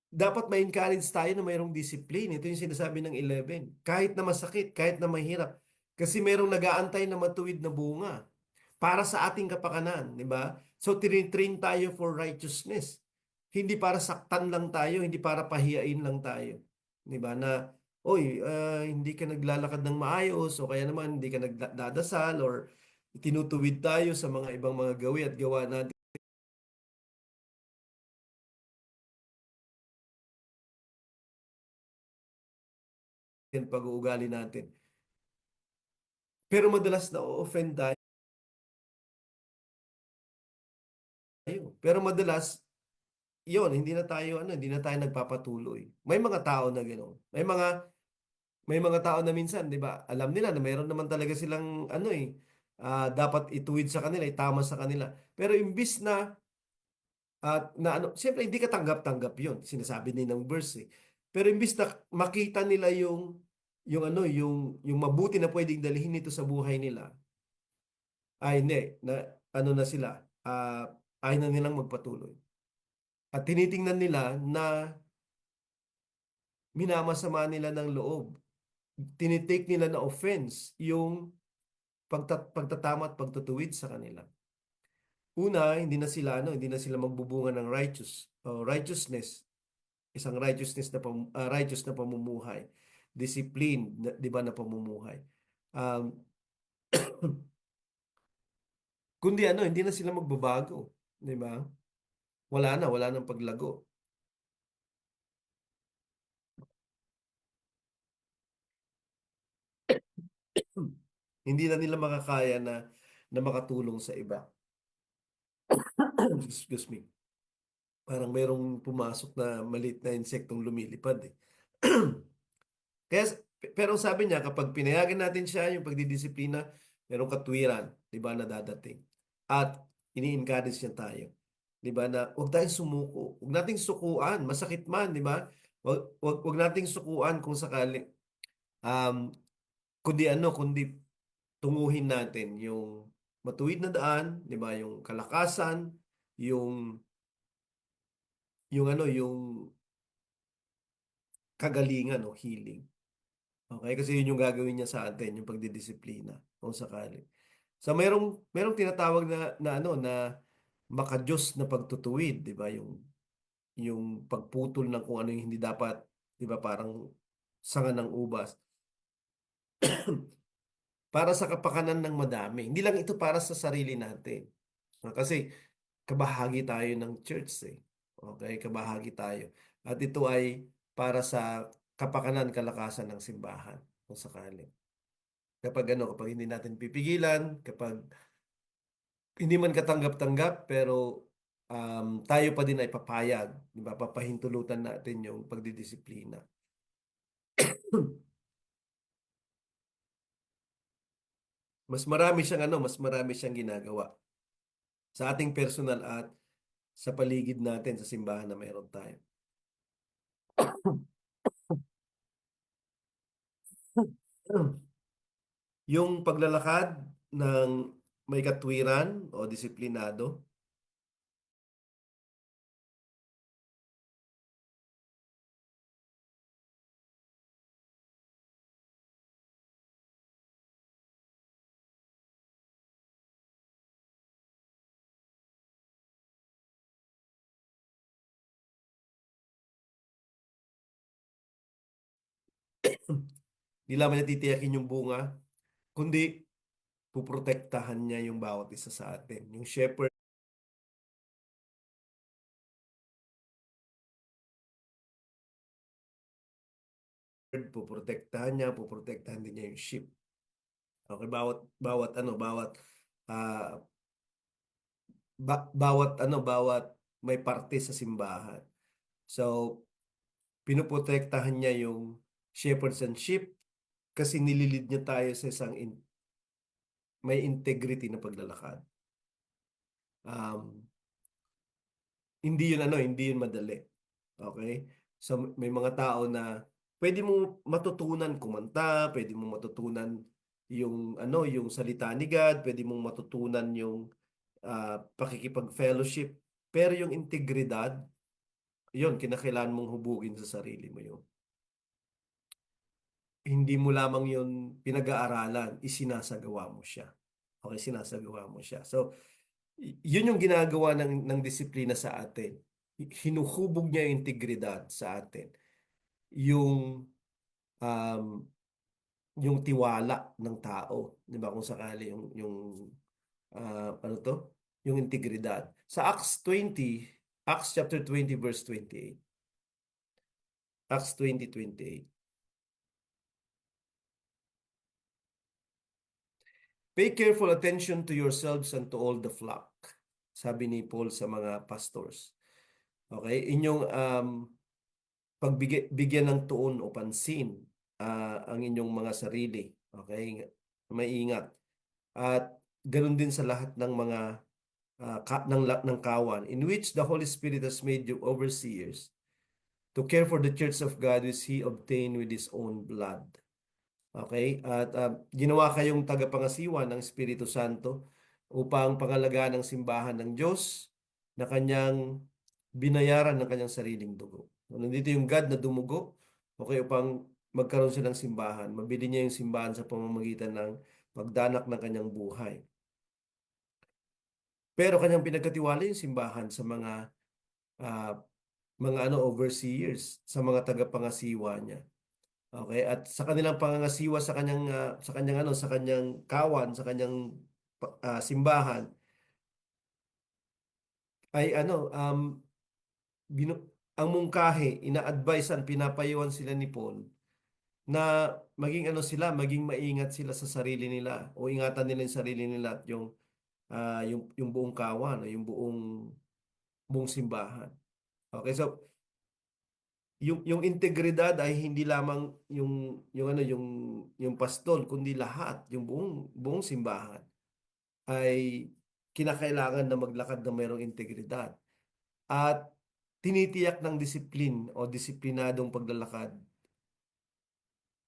Speaker 1: dapat ma-encourage tayo na mayroong discipline. Ito yung sinasabi ng 11. Kahit na masakit, kahit na mahirap. Kasi mayroong nag-aantay na matuwid na bunga para sa ating kapakanan, di ba? So, tinitrain tayo for righteousness. Hindi para saktan lang tayo, hindi para pahiyain lang tayo. Di ba? Na, oy, hindi ka naglalakad ng maayos o kaya naman hindi ka nagdadasal or tinutuwid tayo sa mga ibang mga gawi at gawa natin pag-uugali natin. Pero madalas na offend tayo. Pero madalas, yon hindi na tayo nagpapatuloy. May mga tao na gano'n. May mga tao na minsan, 'di ba? Alam nila na mayroon naman talaga silang dapat ituwid sa kanila, itama sa kanila. Pero imbis siyempre hindi ka tanggap-tanggap 'yon, sinasabi din ng verse eh. Pero imbis na makita nila yung mabuti na pwedeng dalhin nito sa buhay nila, ay hindi, na na sila, ayaw na nilang magpatuloy. At tinitingnan nila na minamasama nila ng loob. Tinitake nila na offense yung pagtatama at pagtutuwid sa kanila. Una, hindi na sila magbubunga ng righteousness, isang righteous na pamumuhay, discipline, 'di ba, na pamumuhay. Um, kundi hindi na sila magbabago, 'di ba? Wala nang paglago. Hindi na nila makakaya na makatulong sa iba. Excuse me. Parang mayroong pumasok na maliit na insektong lumilipad eh. Kaya, pero sabi niya, kapag pinayagan natin siya, yung pagdidisiplina, merong katwiran, di ba, na dadating. At ini-encourage niya tayo. Di ba, na huwag tayong sumuko. Huwag nating sukuan, masakit man, di ba? Huwag nating sukuan kung sakali. Um, kundi tunguhin natin yung matuwid na daan, di ba, yung kalakasan, yung yung kagalingan o healing. Okay? Kasi yun yung gagawin niya sa atin, yung pagdidisiplina kung sakali. So merong tinatawag na makadiyos na pagtutuwid, 'di ba? Yung pagputol ng kung ano yung hindi dapat, 'di ba? Parang sanga ng ubas para sa kapakanan ng madami. Hindi lang ito para sa sarili natin. Kasi kabahagi tayo ng church eh. Okay, kabahagi tayo. At ito ay para sa kapakanan, kalakasan ng simbahan kung sakali. Kapag hindi natin pipigilan, kapag hindi man katanggap-tanggap, pero tayo pa din ay papayag, di ba? Papahintulutan natin yung pagdidisiplina. Mas marami siyang ginagawa sa ating personal at sa paligid natin sa simbahan na mayroon tayo. Yung paglalakad ng may katwiran o disiplinado, Hindi lamang niya titiyakin yung bunga, kundi puprotektahan niya yung bawat isa sa atin. Yung shepherd, puprotektahan din niya yung sheep. Okay, ah bawat may parte sa simbahan. So, pinoprotektahan niya yung shepherds and sheep kasi nililid niya tayo sa isang may integrity na paglalakad. Um, hindi yun madali. Okay? So may mga tao na pwede mo matutunan kumanta, pwede mo matutunan yung salita ni God, pwede mong matutunan yung pakikipag-fellowship, pero yung integridad, yun kinakailangan mong hubugin sa sarili mo yun. Hindi mo lamang yun pinag-aaralan, isinasagawa mo siya. Okay, sinasagawa mo siya. So, yun yung ginagawa ng disiplina sa atin. Hinuhubog niya yung integridad sa atin. Yung um, yung tiwala ng tao, 'di ba? Kung sakali ano to? Yung integridad. Sa Acts chapter 20 verse 28. Acts 20:28. Pay careful attention to yourselves and to all the flock. Sabi ni Paul sa mga pastors. Okay? Inyong bigyan ng tuon o pansin ang inyong mga sarili. Okay? Maingat. At ganun din sa lahat ng mga ng kawan in which the Holy Spirit has made you overseers to care for the church of God which He obtained with His own blood. Okay? At ginawa kayong tagapangasiwa ng Espiritu Santo upang pangalagaan ang simbahan ng Diyos na kanyang binayaran ng kanyang sariling dugo. Nandito yung God na dumugo, okay, upang magkaroon siya ng simbahan. Mabili niya yung simbahan sa pamamagitan ng pagdanak ng kanyang buhay. Pero kanyang pinagkatiwala yung simbahan sa ah, mga overseers, sa mga tagapangasiwa niya. Okay? At sa kanilang pangangasiwa sa kanyang kawan, sa kanyang simbahan ay ang mungkahi, ina-advisean, pinapayuhan sila ni Paul na maging maingat sila sa sarili nila o ingatan nila yung sarili nila at yung buong kawan o yung buong simbahan. Okay, so yung integridad ay hindi lamang yung pastol kundi lahat, yung buong simbahan ay kinakailangan na maglakad na mayroong integridad at tinitiyak ng disiplinadong paglalakad,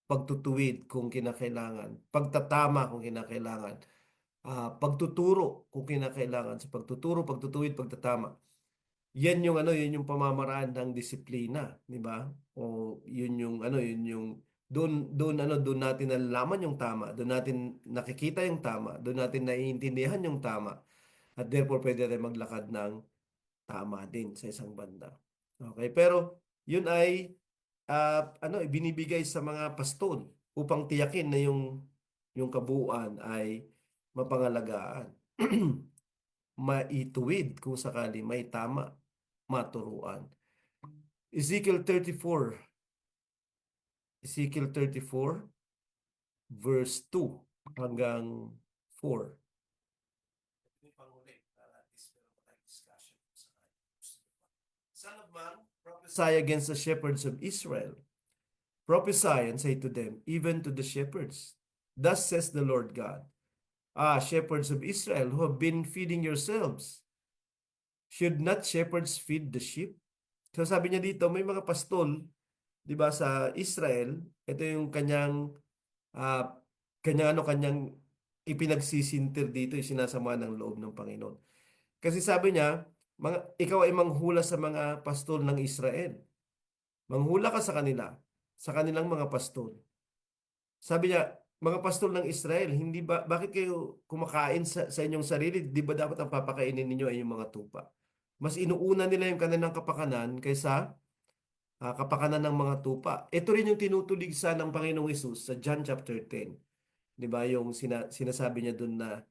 Speaker 1: pagtutuwid kung kinakailangan, pagtatama kung kinakailangan, pagtuturo kung kinakailangan, sa pagtutuwid, pagtatama. Yun yung pamamaraan ng disiplina, di ba? O doon natin nalalaman yung tama, doon natin nakikita yung tama, doon natin naiintindihan yung tama. At therefore pwede tayo maglakad ng tama din sa isang banda. Okay, pero yun ay ibinibigay sa mga pastol upang tiyakin na yung kabuuan ay mapangalagaan. Maituwid kung sakali may tama, maturuan. Ezekiel 34, Ezekiel 34 verse 2 hanggang 4. Son of man, prophesy against the shepherds of Israel. Prophesy and say to them, even to the shepherds, thus says the Lord God, shepherds of Israel who have been feeding yourselves, should not shepherds feed the sheep? So sabi niya dito, may mga pastol, di ba, sa Israel, ito yung ah, kanyang ipinagsisintir dito, yung sinasama ng loob ng Panginoon. Kasi sabi niya, ikaw ay manghula sa mga pastol ng Israel. Manghula ka sa kanila, sa kanilang mga pastol. Sabi niya, mga pastol ng Israel, bakit kayo kumakain sa inyong sarili? Di ba dapat ang papakainin ninyo ay yung mga tupa? Mas inuuna nila yung kanilang kapakanan kaysa kapakanan ng mga tupa. Ito rin yung tinutuligsa ng Panginoong Hesus sa John chapter 10. 'Di ba? Yung sinasabi niya doon na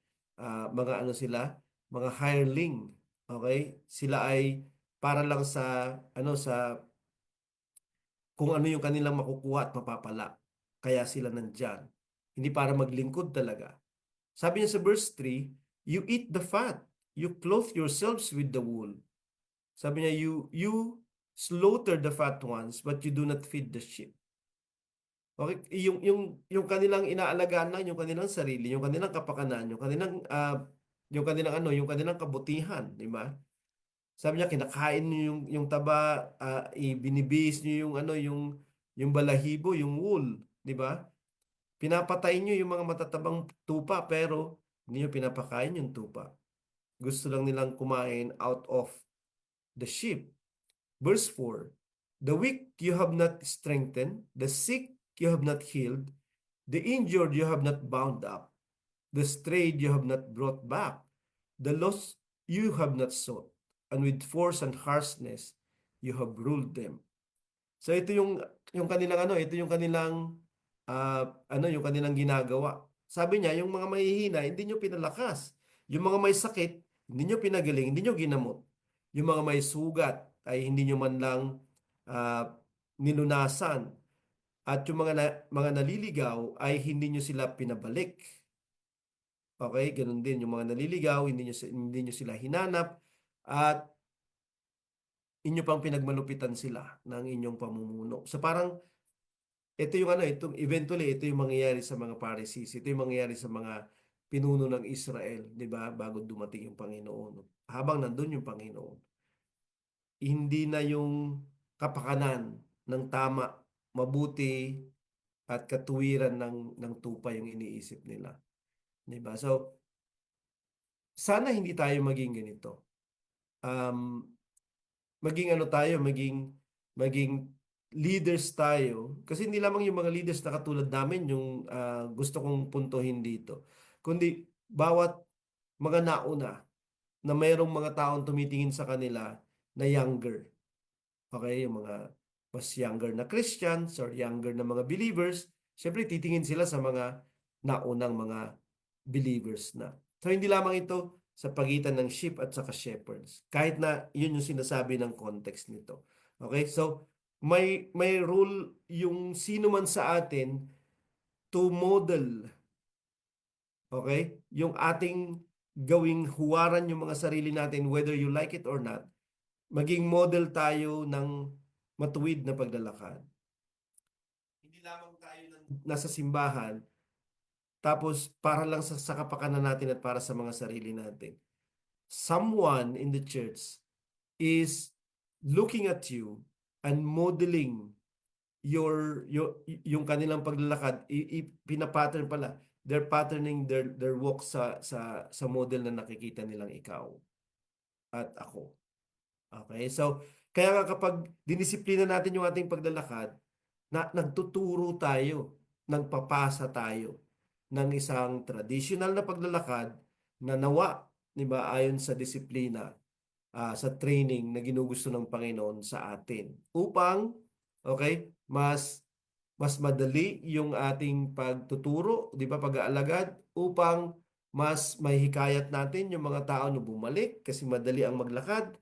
Speaker 1: mga ano sila, mga hireling. Okay? Sila ay para lang sa ano sa kung ano yung kanilang makukuha at mapapala. Kaya sila nandyan. Hindi para maglingkod talaga. Sabi niya sa verse 3, you eat the fat, you clothe yourselves with the wool. Sabi niya, you slaughter the fat ones, but you do not feed the sheep. Okay, yung kanilang inaalagaan lang yung kanilang sarili, yung kanilang kapakanan, yung kanilang kabutihan, di ba? Sabi niya kinakain niyo yung taba, ibinibihis niyo yung ano yung balahibo, yung wool, di ba? Pinapatay niyo yung mga matatabang tupa pero hindi niyo pinapakain yung tupa. Gusto lang nilang kumain out of the sheep. Verse 4, the weak you have not strengthened, the sick you have not healed, the injured you have not bound up, the strayed you have not brought back, the lost you have not sought, and with force and harshness you have ruled them. So ito yung kanilang ano, ito yung kanilang yung kanilang ginagawa. Sabi niya, yung mga mahihina, hindi nyo pinalakas. Yung mga may sakit, hindi nyo pinagaling, hindi nyo ginamot. Yung mga may sugat ay hindi nyo man lang ah, nilunasan. At yung mga naliligaw ay hindi nyo sila pinabalik. Okay, ganun din. Yung mga naliligaw, hindi nyo sila hinanap. At inyo pang pinagmalupitan sila ng inyong pamumuno. So parang ito yung ano, eventually ito yung mangyayari sa mga Pharisees. Ito yung mangyayari sa mga pinuno ng Israel, 'di ba? Bago dumating yung Panginoon. Habang nandun yung Panginoon, hindi na yung kapakanan ng tama, mabuti at katuwiran ng tupa yung iniisip nila, 'di ba? So sana hindi tayo maging ganito. Um, maging ano tayo, maging leaders tayo. Kasi hindi lamang yung mga leaders na katulad namin yung gusto kong puntuhin dito. Kundi bawat mga nauna na mayroong mga taong tumitingin sa kanila na younger. Okay, yung mga mas younger na Christians or younger na mga believers, syempre titingin sila sa mga naunang mga believers na. So hindi lamang ito sa pagitan ng sheep at saka shepherds. Kahit na yun yung sinasabi ng context nito. Okay? So may rule yung sino man sa atin to model, okay? Yung ating gawing huwaran yung mga sarili natin whether you like it or not. Maging model tayo ng matuwid na paglalakad. Hindi lamang tayo nasa simbahan tapos para lang sa kapakanan natin at para sa mga sarili natin. Someone in the church is looking at you and modeling yung kanilang paglalakad, pinapattern pala. They're patterning their walk sa model na nakikita nilang ikaw at ako. Okay? So, kaya nga kapag dinisiplina natin yung ating paglalakad, nagtuturo tayo, nagpapasa tayo ng isang traditional na paglalakad na nawa, di ba, ayon sa disiplina, sa training na ginugusto ng Panginoon sa atin. Upang, okay, mas madali yung ating pagtuturo, di ba, pag-aalagad, upang mas mahihikayat natin yung mga tao na bumalik kasi madali ang maglakad,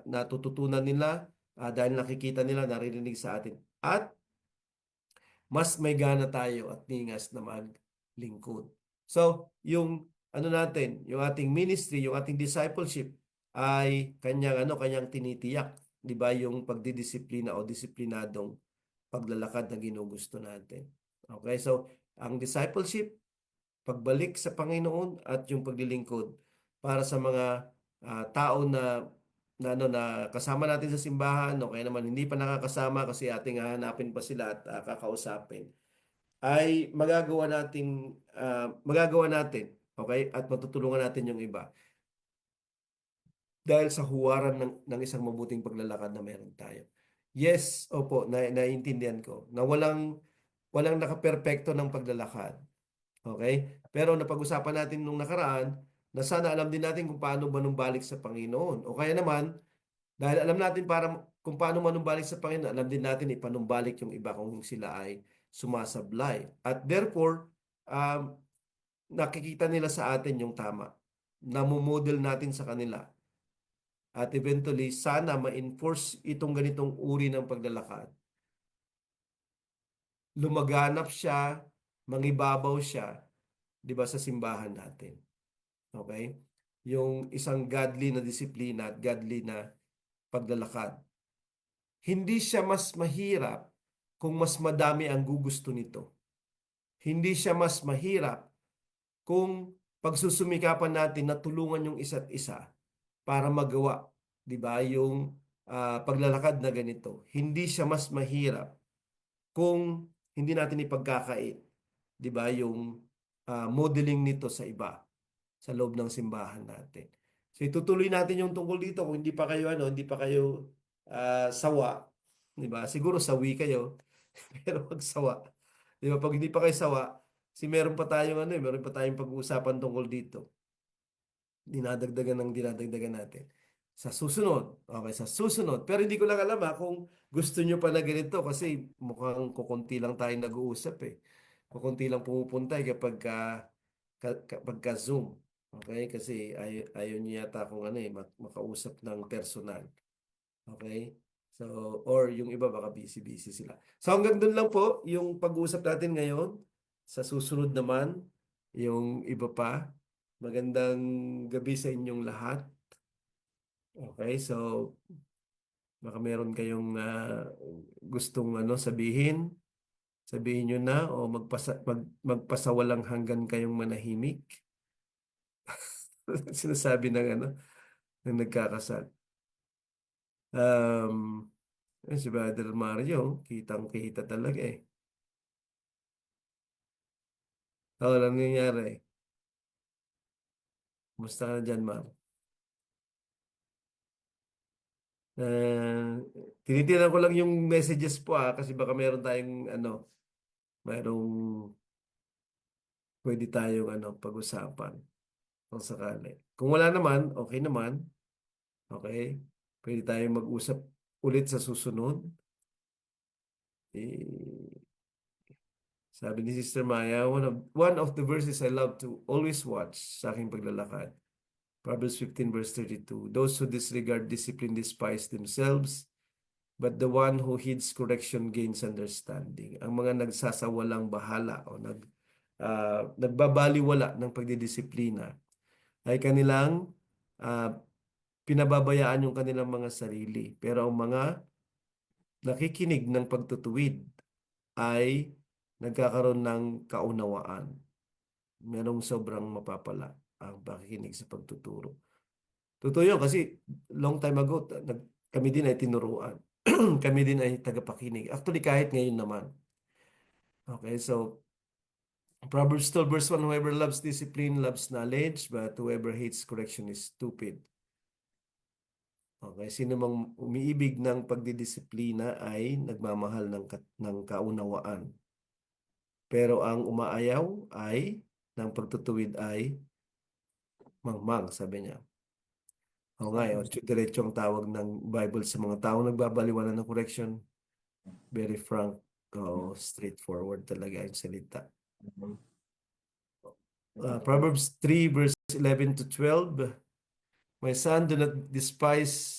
Speaker 1: natututunan nila dahil nakikita nila, naririnig sa atin. At mas may gana tayo at ningas na maglingkod. So, yung ano natin, yung ating ministry, yung ating discipleship ay kanyang tinitiyak, 'di ba? Yung pagdidisiplina o disiplinadong paglalakad na ginugusto natin. Okay? So, ang discipleship, pagbalik sa Panginoon at yung paglilingkod para sa mga tao na kasama natin sa simbahan o kaya naman hindi pa nakakasama kasi ating hahanapin pa sila at kakausapin ay magagawa natin, okay, at matutulungan natin yung iba dahil sa huwaran ng isang mabuting paglalakad na meron tayo. Yes, opo, naiintindihan ko na walang nakaperpekto ng paglalakad. Okay? Pero napag-usapan natin nung nakaraan na sana alam din natin kung paano manumbalik sa Panginoon. O kaya naman, dahil alam natin kung paano manumbalik sa Panginoon, alam din natin ipanumbalik yung iba kung sila ay sumasablay. At therefore, nakikita nila sa atin yung tama. Namumodel natin sa kanila. At eventually, sana ma-enforce itong ganitong uri ng paglalakad. Lumaganap siya, mangibabaw siya, di ba, sa simbahan natin. Okay? Yung isang godly na disiplina at godly na paglalakad. Hindi siya mas mahirap kung mas madami ang gugusto nito. Hindi siya mas mahirap kung pagsusumikapan natin na tulungan yung isa't isa para magawa, 'di ba, yung paglalakad na ganito. Hindi siya mas mahirap kung hindi natin ipagkakait, 'di ba, yung modeling nito sa iba sa loob ng simbahan natin. So itutuloy natin yung tungkol dito kung hindi pa kayo hindi pa kayo sawa, 'di ba? Siguro sawi kayo, pero wag sawa. 'Di ba? Pag hindi pa kayo sawa, meron pa tayong meron pa tayong pag-uusapan tungkol dito. Dinadagdagan natin. Sa susunod. Okay, sa susunod. Pero hindi ko lang alam kung gusto nyo pa na ganito kasi mukhang kukunti lang tayong nag-uusap eh. Kukunti lang pumupunta kapag kapag ka-Zoom. Okay? Kasi ayaw niya yata akong makausap ng personal. Okay? So, or yung iba baka busy-busy sila. So hanggang doon lang po yung pag-uusap natin ngayon. Sa susunod naman, yung iba pa. Magandang gabi sa inyong lahat. Okay, so baka meron kayong gustong sabihin. Sabihin nyo na o magpasawalang hanggan kayong manahimik. Sinasabi ng nagkakasal. Si Brother Mario, kitang-kita talaga eh. Lang nangyayari. Kumusta ka na dyan, Mar? Tinitinan ko lang yung messages po kasi baka meron tayong mayroong pwede tayong pag-usapan kung sakali. Kung wala naman, okay naman. Okay? Pwede tayong mag-usap ulit sa susunod. Sabi ni Sister Maya, one of the verses I love to always watch sa aking paglalakad. Proverbs 15 verse 32. Those who disregard discipline despise themselves, but the one who heeds correction gains understanding. Ang mga nagsasawalang bahala o nagbabaliwala ng pagdidisiplina ay kanilang pinababayaan yung kanilang mga sarili. Pero ang mga nakikinig ng pagtutuwid ay nagkakaroon ng kaunawaan. Merong sobrang mapapala ang pakikinig sa pagtuturo. Totoo yun kasi long time ago, kami din ay tinuruan. Kami din ay tagapakinig. Actually, kahit ngayon naman. Okay, so Proverbs 12 verse 1, whoever loves discipline loves knowledge, but whoever hates correction is stupid. Okay, sino mang umiibig ng pagdidisiplina ay nagmamahal ng kaunawaan. Pero ang umaayaw ng pagtutuwid ay mangmang, sabi niya. O nga, diretso ang tawag ng Bible sa mga taong nagbabaliwala ng correction. Very frank, straightforward talaga yung salita. Proverbs 3 verse 11 to 12. My son, do not despise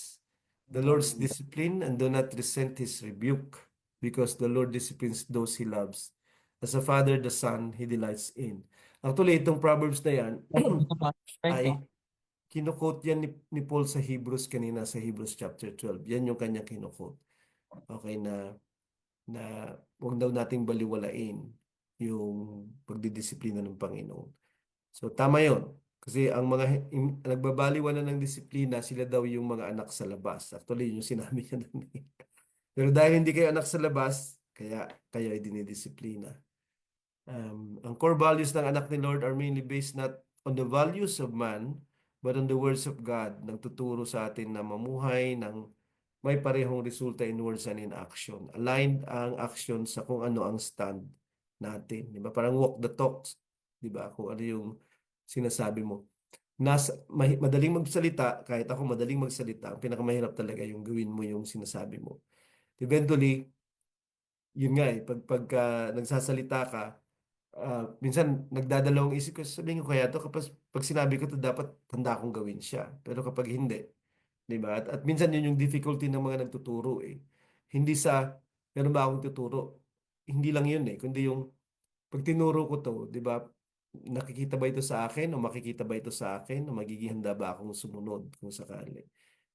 Speaker 1: the Lord's discipline and do not resent his rebuke, because the Lord disciplines those he loves. As a father, the son he delights in. Actually, itong Proverbs na yan ay kinukot yan ni Paul sa Hebrews kanina sa Hebrews chapter 12. Yan yung kanyang kinukot. Okay, na huwag daw nating baliwalain yung pagdidisiplina ng Panginoon. So tama yun. Kasi ang mga nagbabaliwala ng disiplina, sila daw yung mga anak sa labas. Actually, yun yung sinabi niya. Pero dahil hindi kayo anak sa labas, kaya kayo ay dinidisiplina. Ang core values ng anak ni Lord are mainly based not on the values of man, but on the words of God. Nagtuturo sa atin na mamuhay ng may parehong resulta in words and in action. Aligned ang action sa kung ano ang stand natin. Di ba? Parang walk the talks. Di ba? Kung ano yung sinasabi mo. madaling magsalita, kahit ako madaling magsalita, ang pinakamahirap talaga yung gawin mo yung sinasabi mo. Eventually, yun nga eh, pagka nagsasalita ka, minsan nagdadalawang isip ko, sabihin ko kaya to kapag pag sinabi ko to dapat tanda kong gawin siya. Pero kapag hindi, di ba? At minsan yun yung difficulty ng mga nagtuturo eh. Hindi sa, meron ba akong tuturo? Hindi lang yun eh, kundi yung pag tinuro ko to, di ba? Nakikita ba ito sa akin o makikita ba ito sa akin o magiging handa ba akong sumunod kung sakali?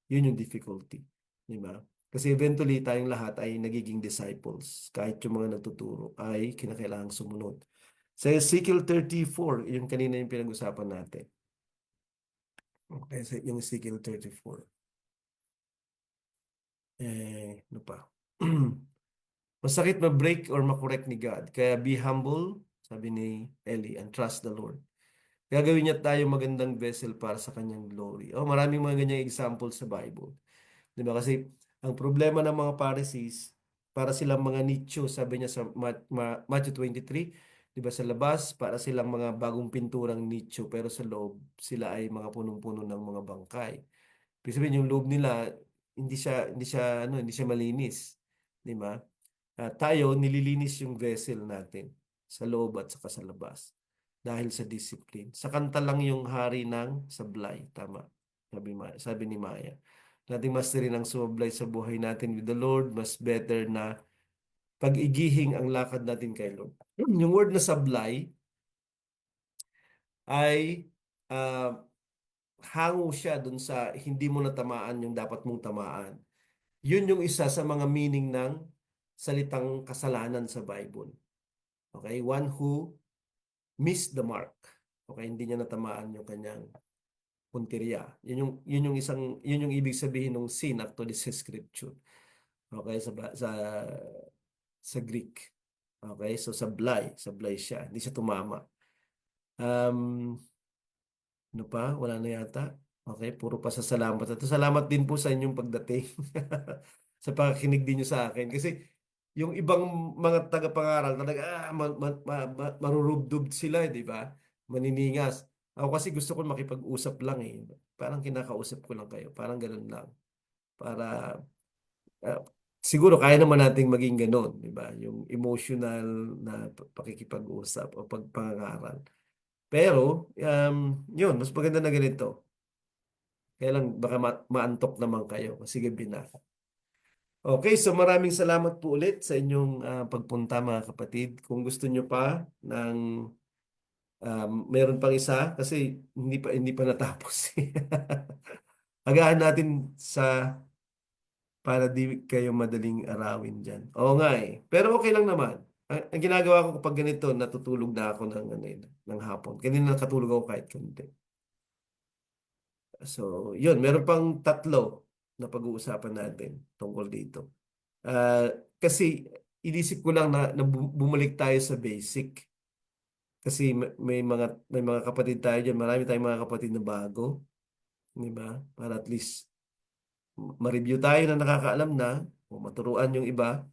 Speaker 1: Yun yung difficulty. Di ba? Kasi eventually tayong lahat ay nagiging disciples. Kahit yung mga nagtuturo ay kinakailangang sumunod. Sa Ezekiel 34, yung kanina yung pinag-usapan natin. Okay, so yung Ezekiel 34. Ano pa? Masakit ma-break or makorek ni God. Kaya be humble, sabi ni Eli, and trust the Lord. Gagawin niya tayo magandang vessel para sa kanyang glory. Oh, maraming mga ganyang example sa Bible. Di ba? Kasi ang problema ng mga Pharisees, para silang mga nicho, sabi niya sa Matthew 23, di ba sa labas, para silang mga bagong pinturang nicho, pero sa loob, sila ay mga punong-puno ng mga bangkay. Ibig sabihin, yung loob nila, hindi siya malinis. Di ba? Tayo, nililinis yung vessel natin sa loob at saka sa labas dahil sa discipline. Sa kanta lang yung hari ng sablay. Tama. Sabi ni Maya. Nating masterin ang sumablay sa buhay natin with the Lord. Mas better na pag-igihing ang lakad natin kay Lord. Yung word na sablay ay uh, hango siya dun sa hindi mo natamaan yung dapat mong tamaan. Yun yung isa sa mga meaning ng salitang kasalanan sa Bible. Okay? One who missed the mark. Okay? Hindi niya natamaan yung kanyang punteriya. Yun yung ibig sabihin ng sin actually sa scripture. Okay? Sa Greek. Okay? So sablay siya. Hindi siya tumama. Um, ano pa? Wala na yata. Okay, puro pasasalamat. At salamat din po sa inyong pagdating. Sa pakikinig din nyo sa akin. Kasi yung ibang mga tagapangaral talaga marurubdob sila, di ba? Maniningas. Ako kasi gusto ko makipag-usap lang eh. Parang kinakausap ko lang kayo. Parang ganun lang. Para ah, siguro kaya naman nating maging ganun, di ba? Yung emotional na pakikipag-usap o pagpangaral. Pero, yun, mas maganda na ganito. Kaya lang baka maantok naman kayo kasi gabi na. Okay, so maraming salamat po ulit sa inyong pagpunta mga kapatid. Kung gusto nyo pa ng meron pang isa kasi hindi pa natapos. Agahan natin sa para di kayo madaling arawin diyan. Oo nga eh. Pero okay lang naman. Ang ginagawa ko kapag ganito, natutulog na ako ng ano, ng hapon. Kanina nakatulog ako kahit konti. So, yun, meron pang tatlo na pag-uusapan natin tungkol dito. Ah, kasi inisip ko lang na bumalik tayo sa basic. Kasi may mga kapatid tayo diyan, marami tayong mga kapatid na bago, di ba? Para at least ma-review tayo na nakakaalam na o maturuan yung iba.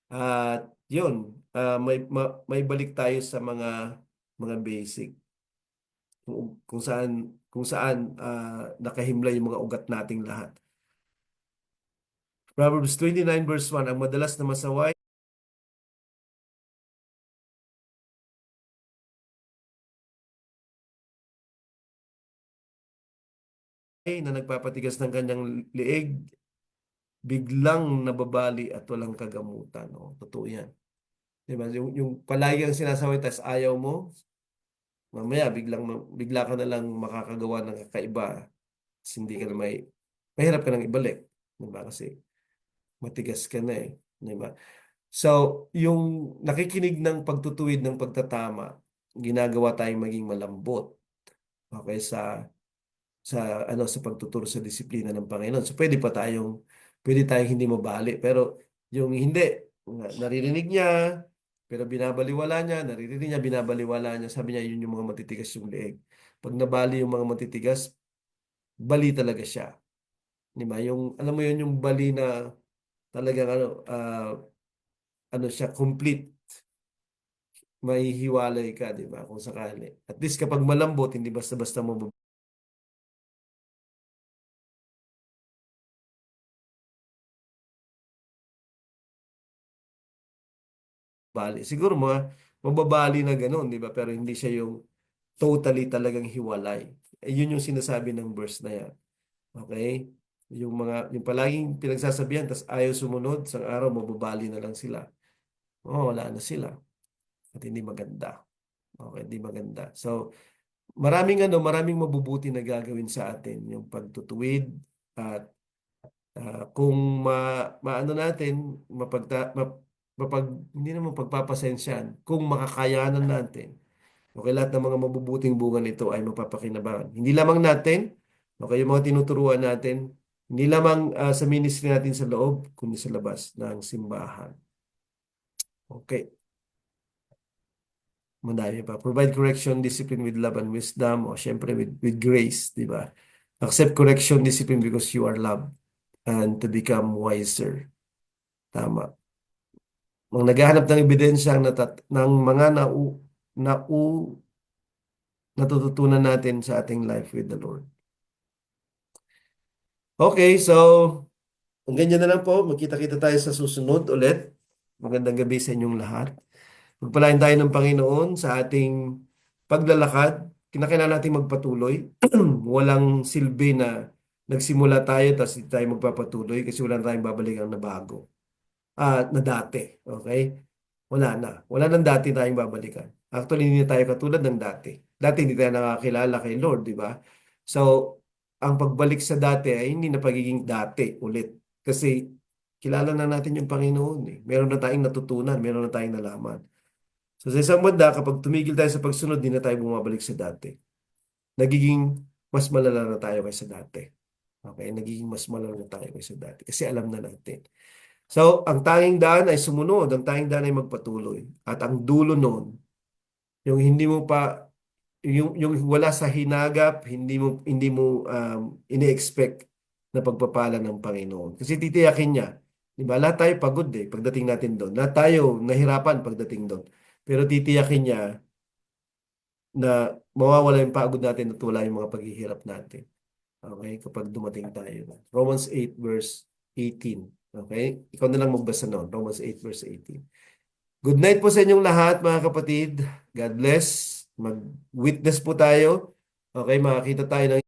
Speaker 1: At yun, may balik tayo sa mga basic kung saan nakahimlay yung mga ugat nating lahat. Proverbs 29 verse 1, ang madalas na masaway na nagpapatigas ng kanyang liig, biglang nababali at walang kagamutan. O, totoo yan. Diba? Yung palagi ang sinasaway, tas ayaw mo, mamaya bigla ka na lang makakagawa ng kakaiba. Tapos hindi ka na mahirap ka nang ibalik. Diba? Kasi matigas ka na eh. Diba? So, yung nakikinig ng pagtutuwid ng pagtatama, ginagawa tayong maging malambot. Okay, sa pagtuturo sa disiplina ng Panginoon. So pwede tayong hindi mabali, pero yung hindi naririnig niya pero binabaliwala niya, naririnig niya, binabaliwala niya. Sabi niya yun yung mga matitigas yung leeg. Pag nabali yung mga matitigas, bali talaga siya. Di ba? Yung alam mo yun yung bali na talagang ano siya complete, may hiwalay ka, di ba? Kung sakali. At least kapag malambot, hindi basta-basta mo bali. Siguro mga mababali na gano'n, di ba? Pero hindi siya yung totally talagang hiwalay. Yun yung sinasabi ng verse na yan. Okay? Yung palaging pinagsasabihan, tas ayaw sumunod, isang araw mababali na lang sila. Oh, wala na sila. At hindi maganda. Okay, hindi maganda. So, maraming mabubuti na gagawin sa atin. Yung pagtutuwid at kung maano natin, hindi naman pagpapasensyan, kung makakayanan natin, okay, lahat ng mga mabubuting bunga nito ay mapapakinabangan. Hindi lamang natin, okay, yung mga tinuturuan natin, hindi lamang sa ministry natin sa loob, kundi sa labas ng simbahan. Okay, madami pa. Provide correction, discipline with love and wisdom, o syempre with grace, di ba? Accept correction, discipline because you are loved and to become wiser. Tama. Ang naghahanap ng ebidensya ng mga natututunan natin sa ating life with the Lord. Okay, so ang ganyan na lang po. Magkita-kita tayo sa susunod ulit. Magandang gabi sa inyong lahat. Magpalain tayo ng Panginoon sa ating paglalakad. Kinakailangan natin magpatuloy. Walang silbi na nagsimula tayo tapos hindi tayo magpapatuloy kasi wala tayong babalikan na bago. Na dati. Okay? Wala na. Wala nang dati tayong babalikan. Actually, hindi tayo katulad ng dati. Dati hindi tayo nakakilala kay Lord, di ba? So, ang pagbalik sa dati ay hindi na pagiging dati ulit. Kasi kilala na natin yung Panginoon. Eh. Meron na tayong natutunan, meron na tayong nalaman. So, sa isang banda, kapag tumigil tayo sa pagsunod, hindi na tayo bumabalik sa dati. Nagiging mas malala na tayo kaysa dati. Okay? Nagiging mas malala na tayo kaysa dati. Kasi alam na natin. So, ang tanging daan ay sumunod, ang tanging daan ay magpatuloy. At ang dulo noon, yung hindi mo pa yung wala sa hinagap, hindi mo ini-expect na pagpapala ng Panginoon. Kasi titiyakin niya, 'di ba? Lahat tayo pagod pagdating natin doon. Lahat tayo nahirapan pagdating doon. Pero titiyakin niya na mawawala yung pagod natin at wala yung mga paghihirap natin. Okay? Kapag dumating tayo. Romans 8 verse 18. Okay? Ikaw na lang magbasa noon. Romans 8 verse 18. Good night po sa inyong lahat, mga kapatid. God bless. Mag-witness po tayo. Okay, makakita tayo ng